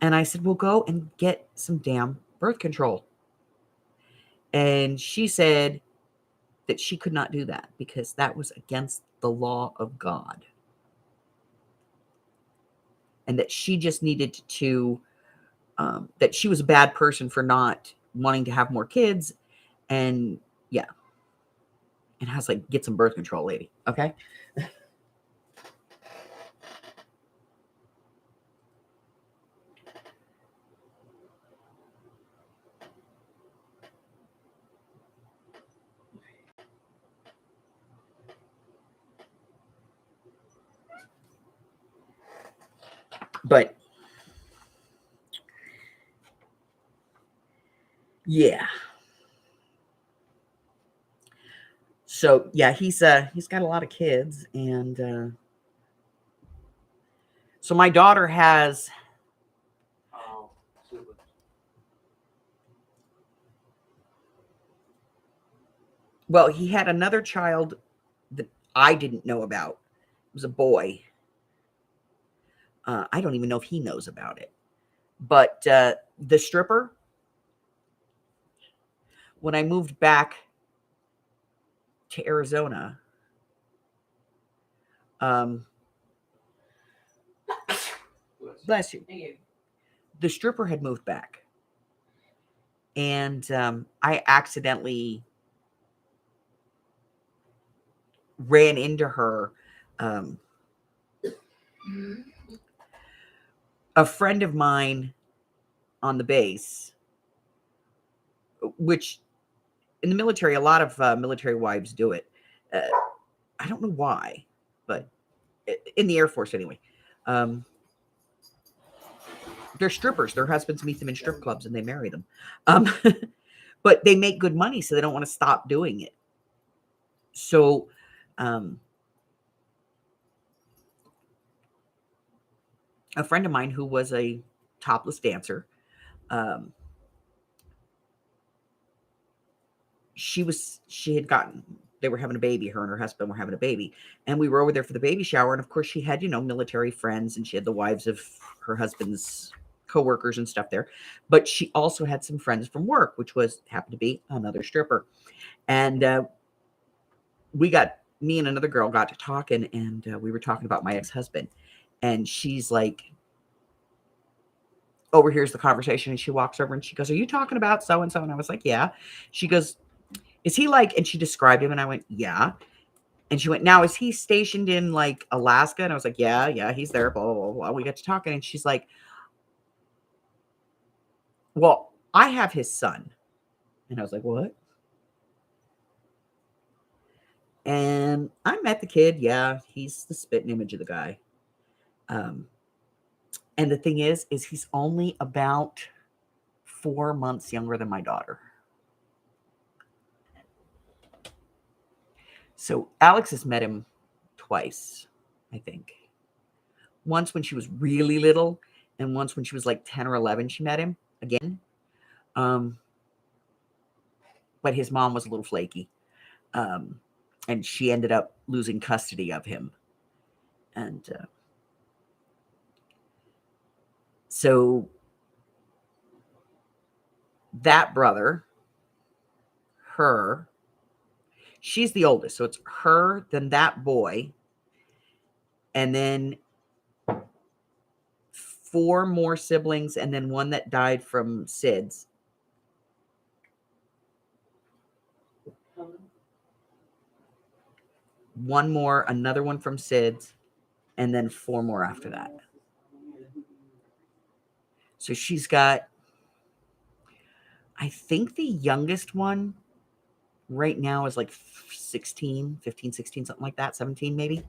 And I said, well, go and get some damn birth control. And she said that she could not do that because that was against the law of God. And that she just needed to, that she was a bad person for not wanting to have more kids. And yeah. And I was like, get some birth control, lady. Okay. But yeah. So yeah, he's got a lot of kids, and so my daughter has Oh, super. well, he had another child that I didn't know about. It was a boy. I don't even know if he knows about it. But the stripper, when I moved back to Arizona, bless you. Thank you. The stripper had moved back, and I accidentally ran into her. A friend of mine on the base, which in the military, a lot of military wives do it. I don't know why, but in the Air Force anyway. They're strippers. Their husbands meet them in strip clubs and they marry them. But they make good money, so they don't want to stop doing it. So a friend of mine who was a topless dancer, they were having a baby, her and her husband were having a baby, and we were over there for the baby shower, and of course she had, military friends, and she had the wives of her husband's coworkers and stuff there, but she also had some friends from work, which happened to be another stripper. And me and another girl got to talking, and we were talking about my ex-husband, and she's like, overhears the conversation, and she walks over and she goes, "Are you talking about so and so?" And I was like, "Yeah." She goes, "Is he like," and she described him, and I went, "Yeah." And she went, "Now, is he stationed in like Alaska?" And I was like, yeah, he's there, blah, blah, blah, blah. We got to talking, and she's like, "Well, I have his son." And I was like, "What?" And I met the kid. Yeah, he's the spitting image of the guy. And the thing is he's only about 4 months younger than my daughter. So Alex has met him twice, I think. Once when she was really little, and once when she was like 10 or 11, she met him again. But his mom was a little flaky. And she ended up losing custody of him. And so that brother, she's the oldest. So it's her, then that boy, and then 4 more siblings, and then one that died from SIDS. One more, another one from SIDS, and then 4 more after that. So she's got, I think the youngest one right now is like 15, 16, something like that, 17 maybe.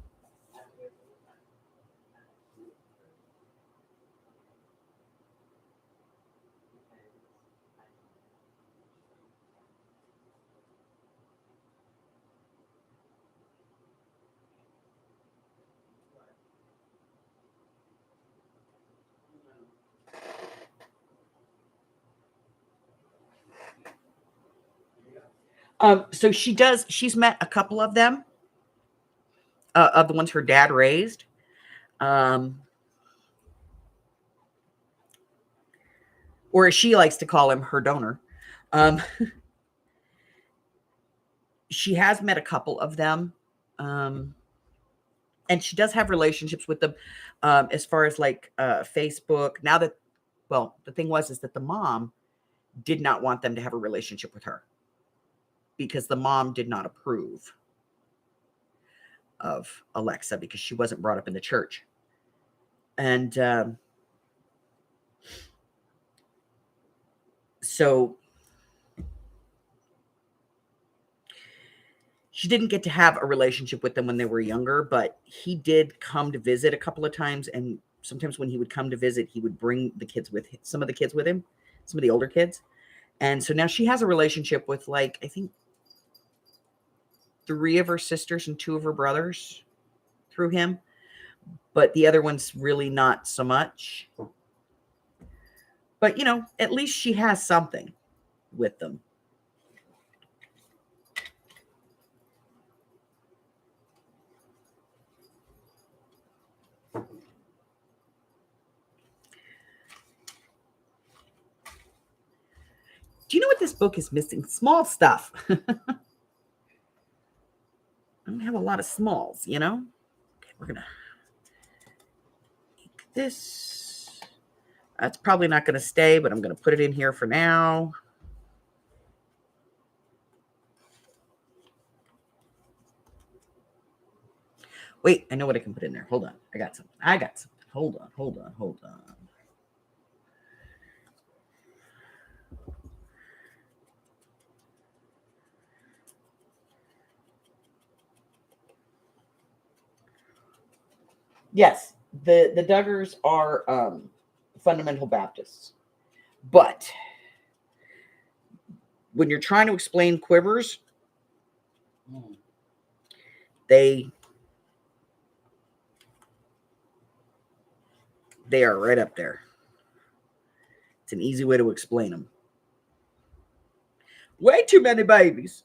So she's met a couple of them, of the ones her dad raised. Or as she likes to call him, her donor. She has met a couple of them. And she does have relationships with them, as far as like Facebook. Now that, well, the thing is that the mom did not want them to have a relationship with her because the mom did not approve of Alexa because she wasn't brought up in the church. And so she didn't get to have a relationship with them when they were younger, but he did come to visit a couple of times. And sometimes when he would come to visit, he would bring the kids with him, some of the older kids. And so now she has a relationship with, like, I think 3 of her sisters and 2 of her brothers through him, but the other one's really not so much. But, you know, at least she has something with them. Do you know what this book is missing? Small stuff. I don't have a lot of smalls, you know? Okay, we're going to make this. That's probably not going to stay, but I'm going to put it in here for now. Wait, I know what I can put in there. Hold on. I got something. Hold on. Yes, the Duggars are fundamental Baptists. But when you're trying to explain quivers, they are right up there. It's an easy way to explain them. Way too many babies.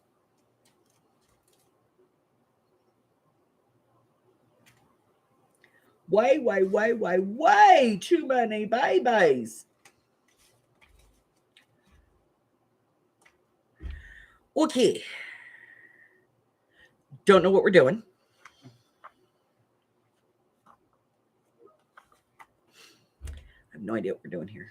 Way too many babies. Okay. Don't know what we're doing. I have no idea what we're doing here.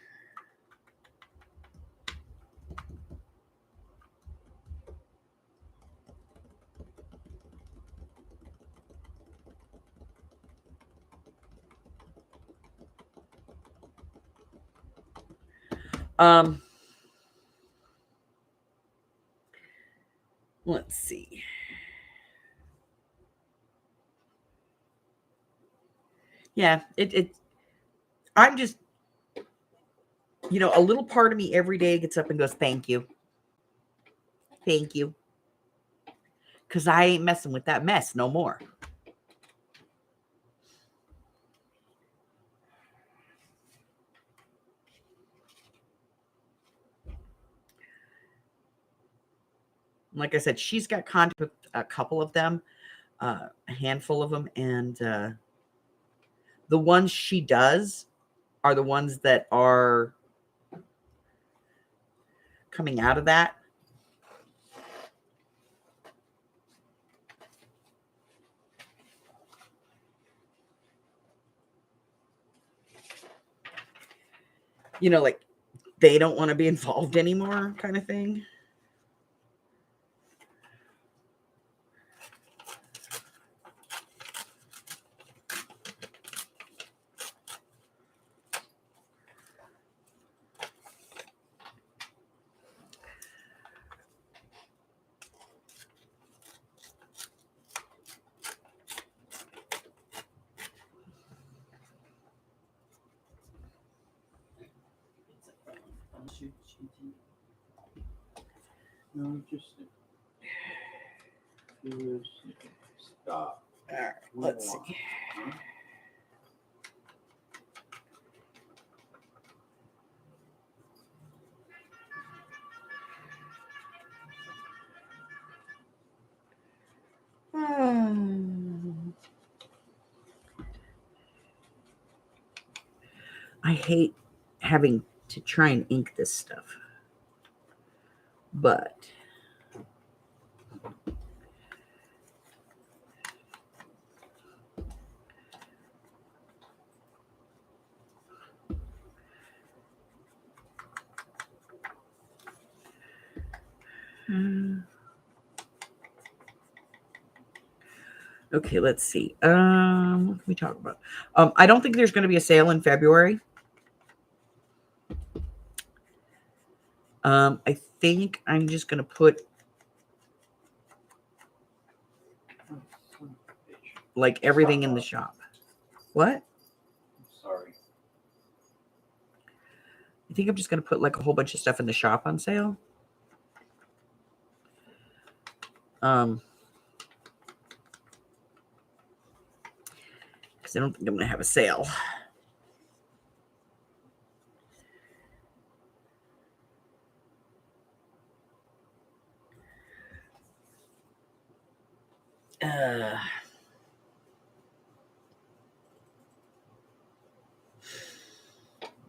Let's see. Yeah, I'm just, you know, a little part of me every day gets up and goes, thank you. Thank you. Because I ain't messing with that mess no more. Like I said, she's got contact with a couple of them, a handful of them, and the ones she does are the ones that are coming out of that. You know, like they don't want to be involved anymore, kind of thing. No, just stop. All right, let's see. I hate having to try and ink this stuff, but Okay, let's see. What can we talk about? I don't think there's going to be a sale in February. I think I'm just going to put like everything in the shop. What? Sorry. I think I'm just going to put like a whole bunch of stuff in the shop on sale. Because I don't think I'm going to have a sale.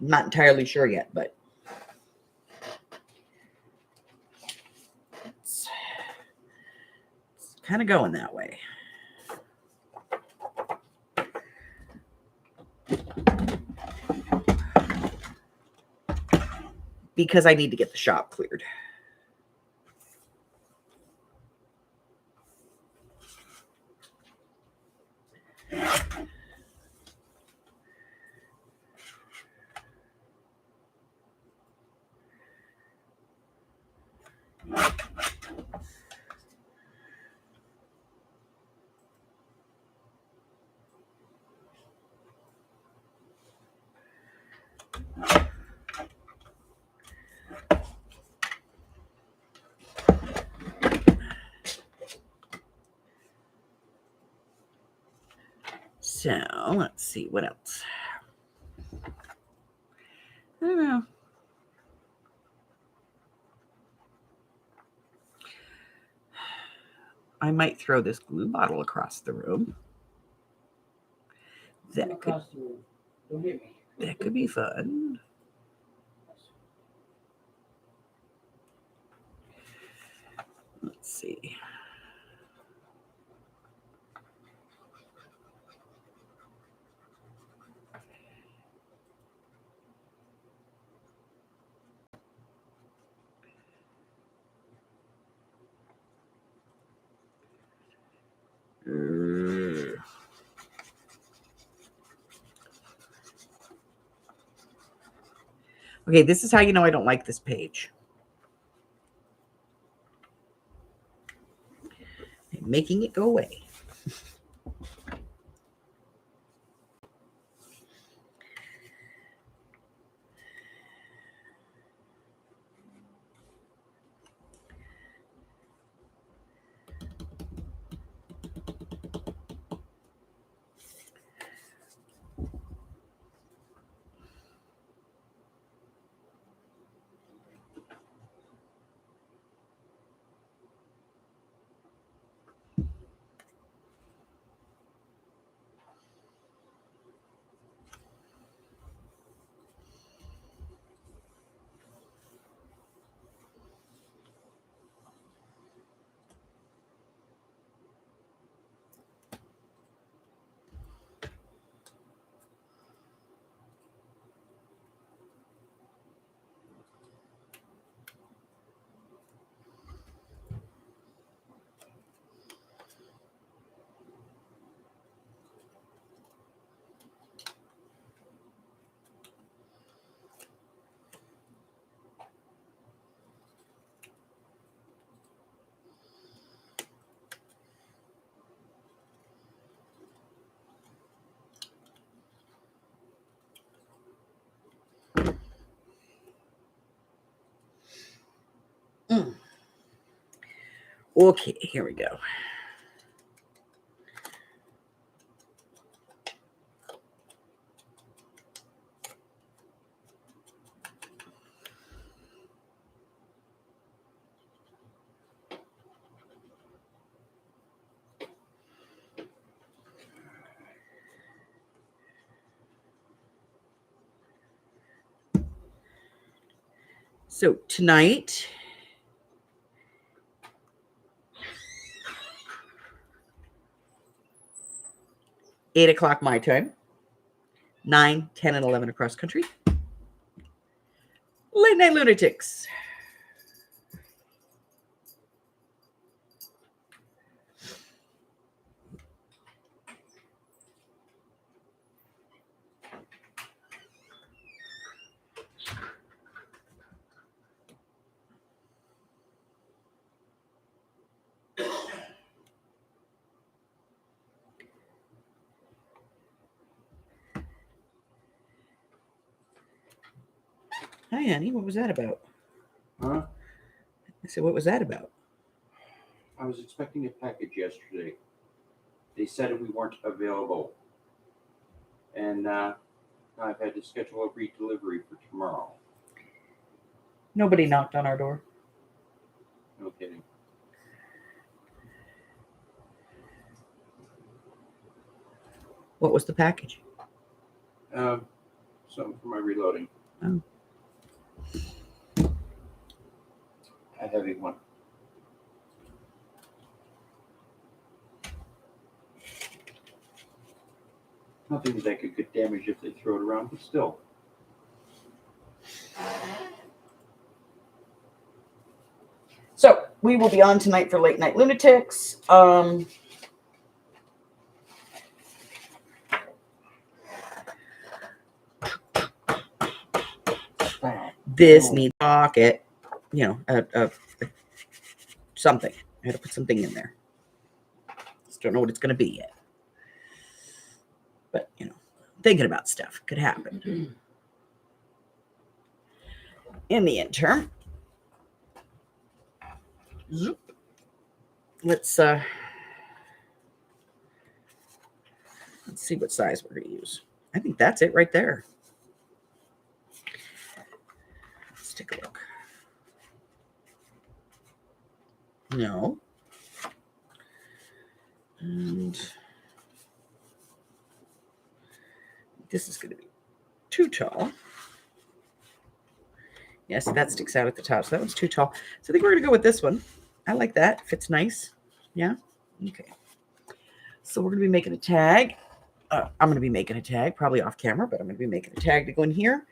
I'm not entirely sure yet, but it's kind of going that way. Because I need to get the shop cleared. So let's see what else. I don't know. I might throw this glue bottle across the room. That could be fun. Let's see. Okay, this is how you know I don't like this page. I'm making it go away. Okay, here we go. So tonight, eight o'clock my time, 9, 10, and 11 across country. Late Night Lunatics. Hi, honey. What was that about? Huh? I said, what was that about? I was expecting a package yesterday. They said we weren't available. And I've had to schedule a re-delivery for tomorrow. Nobody knocked on our door. No kidding. What was the package? Something for my reloading. Oh. A heavy one. Nothing that could get damaged if they throw it around, but still. So we will be on tonight for Late Night Lunatics. This needs a pocket, something. I had to put something in there. Just don't know what it's going to be yet. But, thinking about stuff could happen. In the interim, let's see what size we're going to use. I think that's it right there. Let's take a look. No. And this is going to be too tall. Yes, that sticks out at the top. So that one's too tall. So I think we're going to go with this one. I like that. Fits nice. Yeah. Okay. So we're going to be making a tag. I'm going to be making a tag, probably off camera, but I'm going to be making a tag to go in here.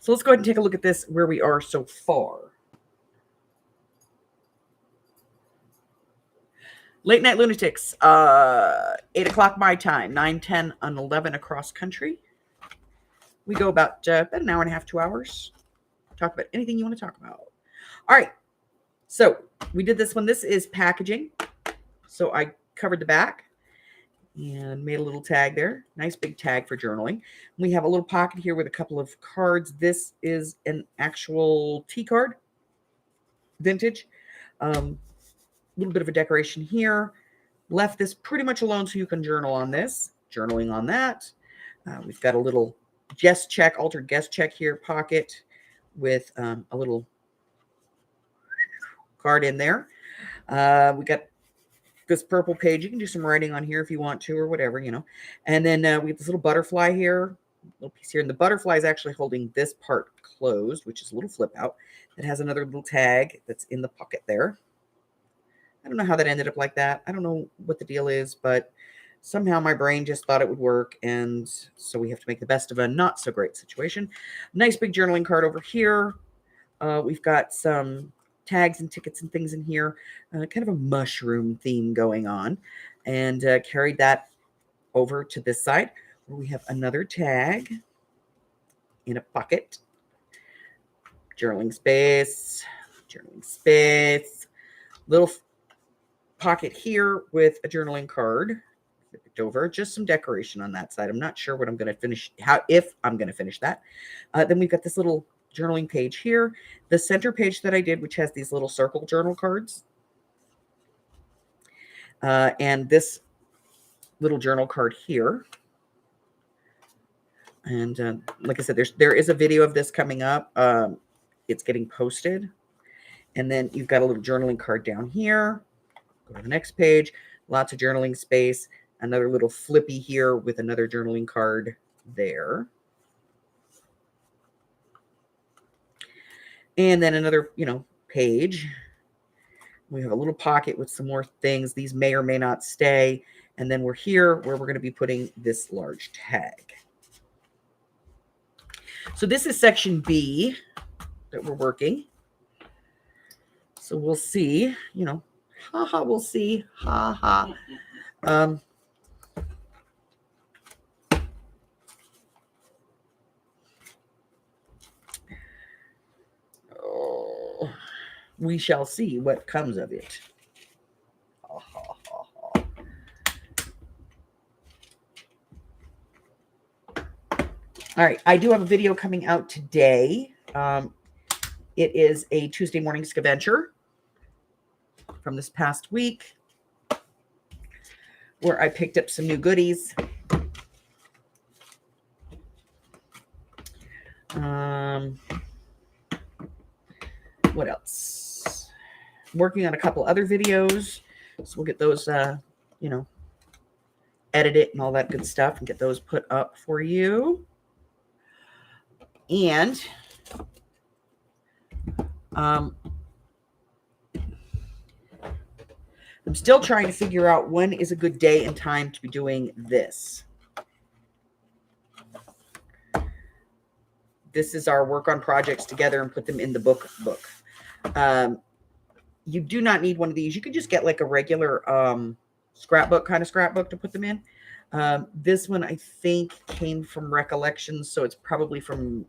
So let's go ahead and take a look at this, where we are so far. Late Night Lunatics, 8 o'clock my time, 9, 10, and 11 across country. We go about an hour and a half, 2 hours. Talk about anything you want to talk about. All right. So we did this one. This is packaging. So I covered the back and made a little tag there. Nice big tag for journaling. We have a little pocket here with a couple of cards. This is an actual T card, vintage. Little bit of a decoration here. Left this pretty much alone so you can journal on this, journaling on that. We've got a little guest check, altered guest check here pocket with a little card in there. We got this purple page. You can do some writing on here if you want to, or whatever, And then we have this little butterfly here, little piece here. And the butterfly is actually holding this part closed, which is a little flip out. It has another little tag that's in the pocket there. I don't know how that ended up like that. I don't know what the deal is, but somehow my brain just thought it would work. And so we have to make the best of a not so great situation. Nice big journaling card over here. We've got some tags and tickets and things in here. Kind of a mushroom theme going on. And carried that over to this side where we have another tag in a pocket. Journaling space. Little pocket here with a journaling card flipped over, just some decoration on that side. I'm not sure what I'm going to finish, if I'm going to finish that. Then we've got this little journaling page here, the center page that I did, which has these little circle journal cards, and this little journal card here. And like I said, there is a video of this coming up. It's getting posted. And then you've got a little journaling card down here. Go to the next page. Lots of journaling space. Another little flippy here with another journaling card there. And then another, page. We have a little pocket with some more things. These may or may not stay. And then we're here where we're going to be putting this large tag. So this is section B that we're working. So we'll see, we'll see. We shall see what comes of it. All right. I do have a video coming out today. It is a Tuesday morning scavenger from this past week where I picked up some new goodies. What else? I'm working on a couple other videos, so we'll get those, edit it and all that good stuff and get those put up for you. And I'm still trying to figure out when is a good day and time to be doing this. This is our work on projects together and put them in the book. You do not need one of these. You can just get like a regular scrapbook to put them in. This one I think came from Recollections, so it's probably from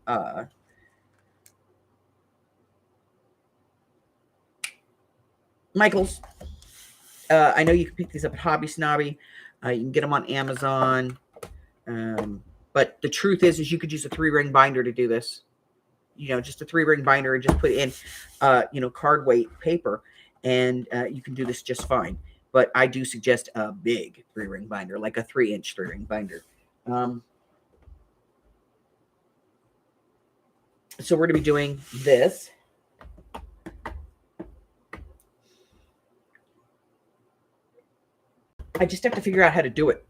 Michael's. I know you can pick these up at Hobby Snobby. You can get them on Amazon. But the truth is you could use a 3-ring binder to do this. Just a 3-ring binder and just put in, card weight paper, and you can do this just fine. But I do suggest a big 3-ring binder, like a 3-inch 3-ring binder. So we're going to be doing this. I just have to figure out how to do it.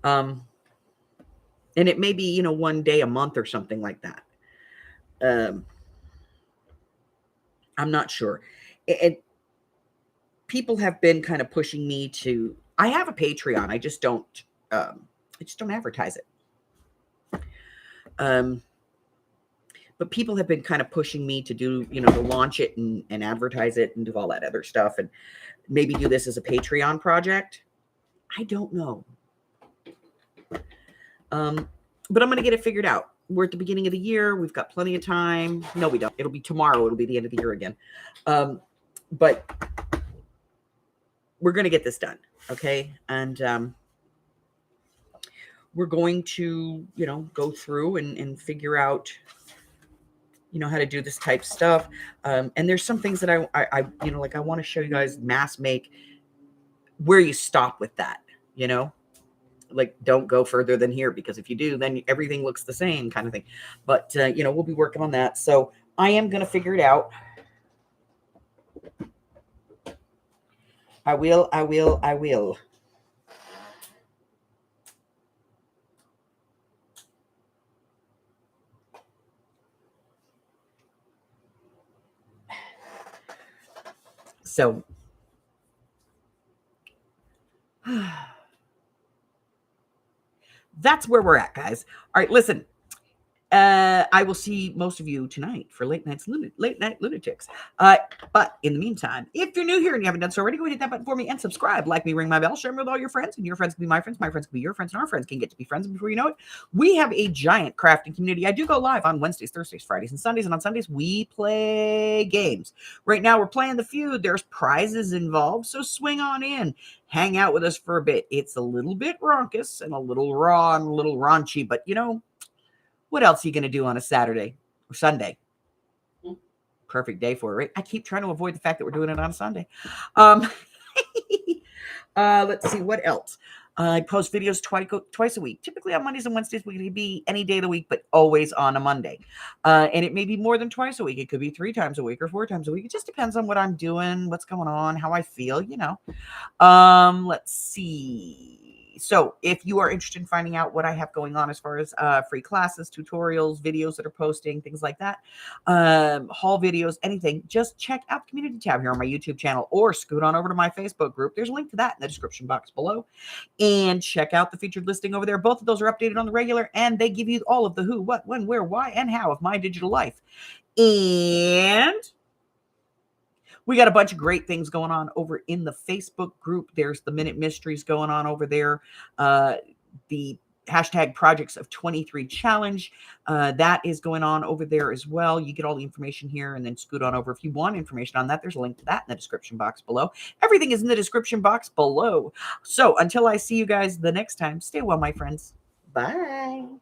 And it may be, one day a month or something like that. I'm not sure. People have been kind of pushing me to. I have a Patreon. I just don't advertise it. But people have been kind of pushing me to do, to launch it and advertise it and do all that other stuff, and maybe do this as a Patreon project. I don't know. But I'm going to get it figured out. We're at the beginning of the year. We've got plenty of time. No, we don't. It'll be tomorrow. It'll be the end of the year again. But we're going to get this done. Okay. And, we're going to, go through and figure out, how to do this type of stuff. And there's some things that I want to show you guys mass make where you stop with that, like don't go further than here, because if you do, then everything looks the same kind of thing. But, we'll be working on that. So I am going to figure it out. I will. So that's where we're at, guys. All right, listen. I will see most of you tonight for Late Night Lunatics. But in the meantime, if you're new here and you haven't done so already, go hit that button for me and subscribe. Like me, ring my bell, share me with all your friends, and your friends can be my friends can be your friends, and our friends can get to be friends. And before you know it, we have a giant crafting community. I do go live on Wednesdays, Thursdays, Fridays, and Sundays. And on Sundays, we play games. Right now, we're playing The Feud. There's prizes involved, so swing on in. Hang out with us for a bit. It's a little bit raucous and a little raw and a little raunchy, but what else are you going to do on a Saturday or Sunday? Perfect day for it, right? I keep trying to avoid the fact that we're doing it on a Sunday. Let's see, what else? I post videos twice a week. Typically on Mondays and Wednesdays, we can be any day of the week, but always on a Monday. And it may be more than twice a week. It could be 3 times a week or 4 times a week. It just depends on what I'm doing, what's going on, how I feel, Let's see. So if you are interested in finding out what I have going on as far as free classes, tutorials, videos that are posting, things like that, haul videos, anything, just check out the community tab here on my YouTube channel or scoot on over to my Facebook group. There's a link to that in the description box below. And check out the featured listing over there. Both of those are updated on the regular, and they give you all of the who, what, when, where, why, and how of my digital life. And we got a bunch of great things going on over in the Facebook group. There's the Minute Mysteries going on over there. The hashtag Projects of 23 challenge. That is going on over there as well. You get all the information here and then scoot on over. If you want information on that, there's a link to that in the description box below. Everything is in the description box below. So until I see you guys the next time, stay well, my friends. Bye.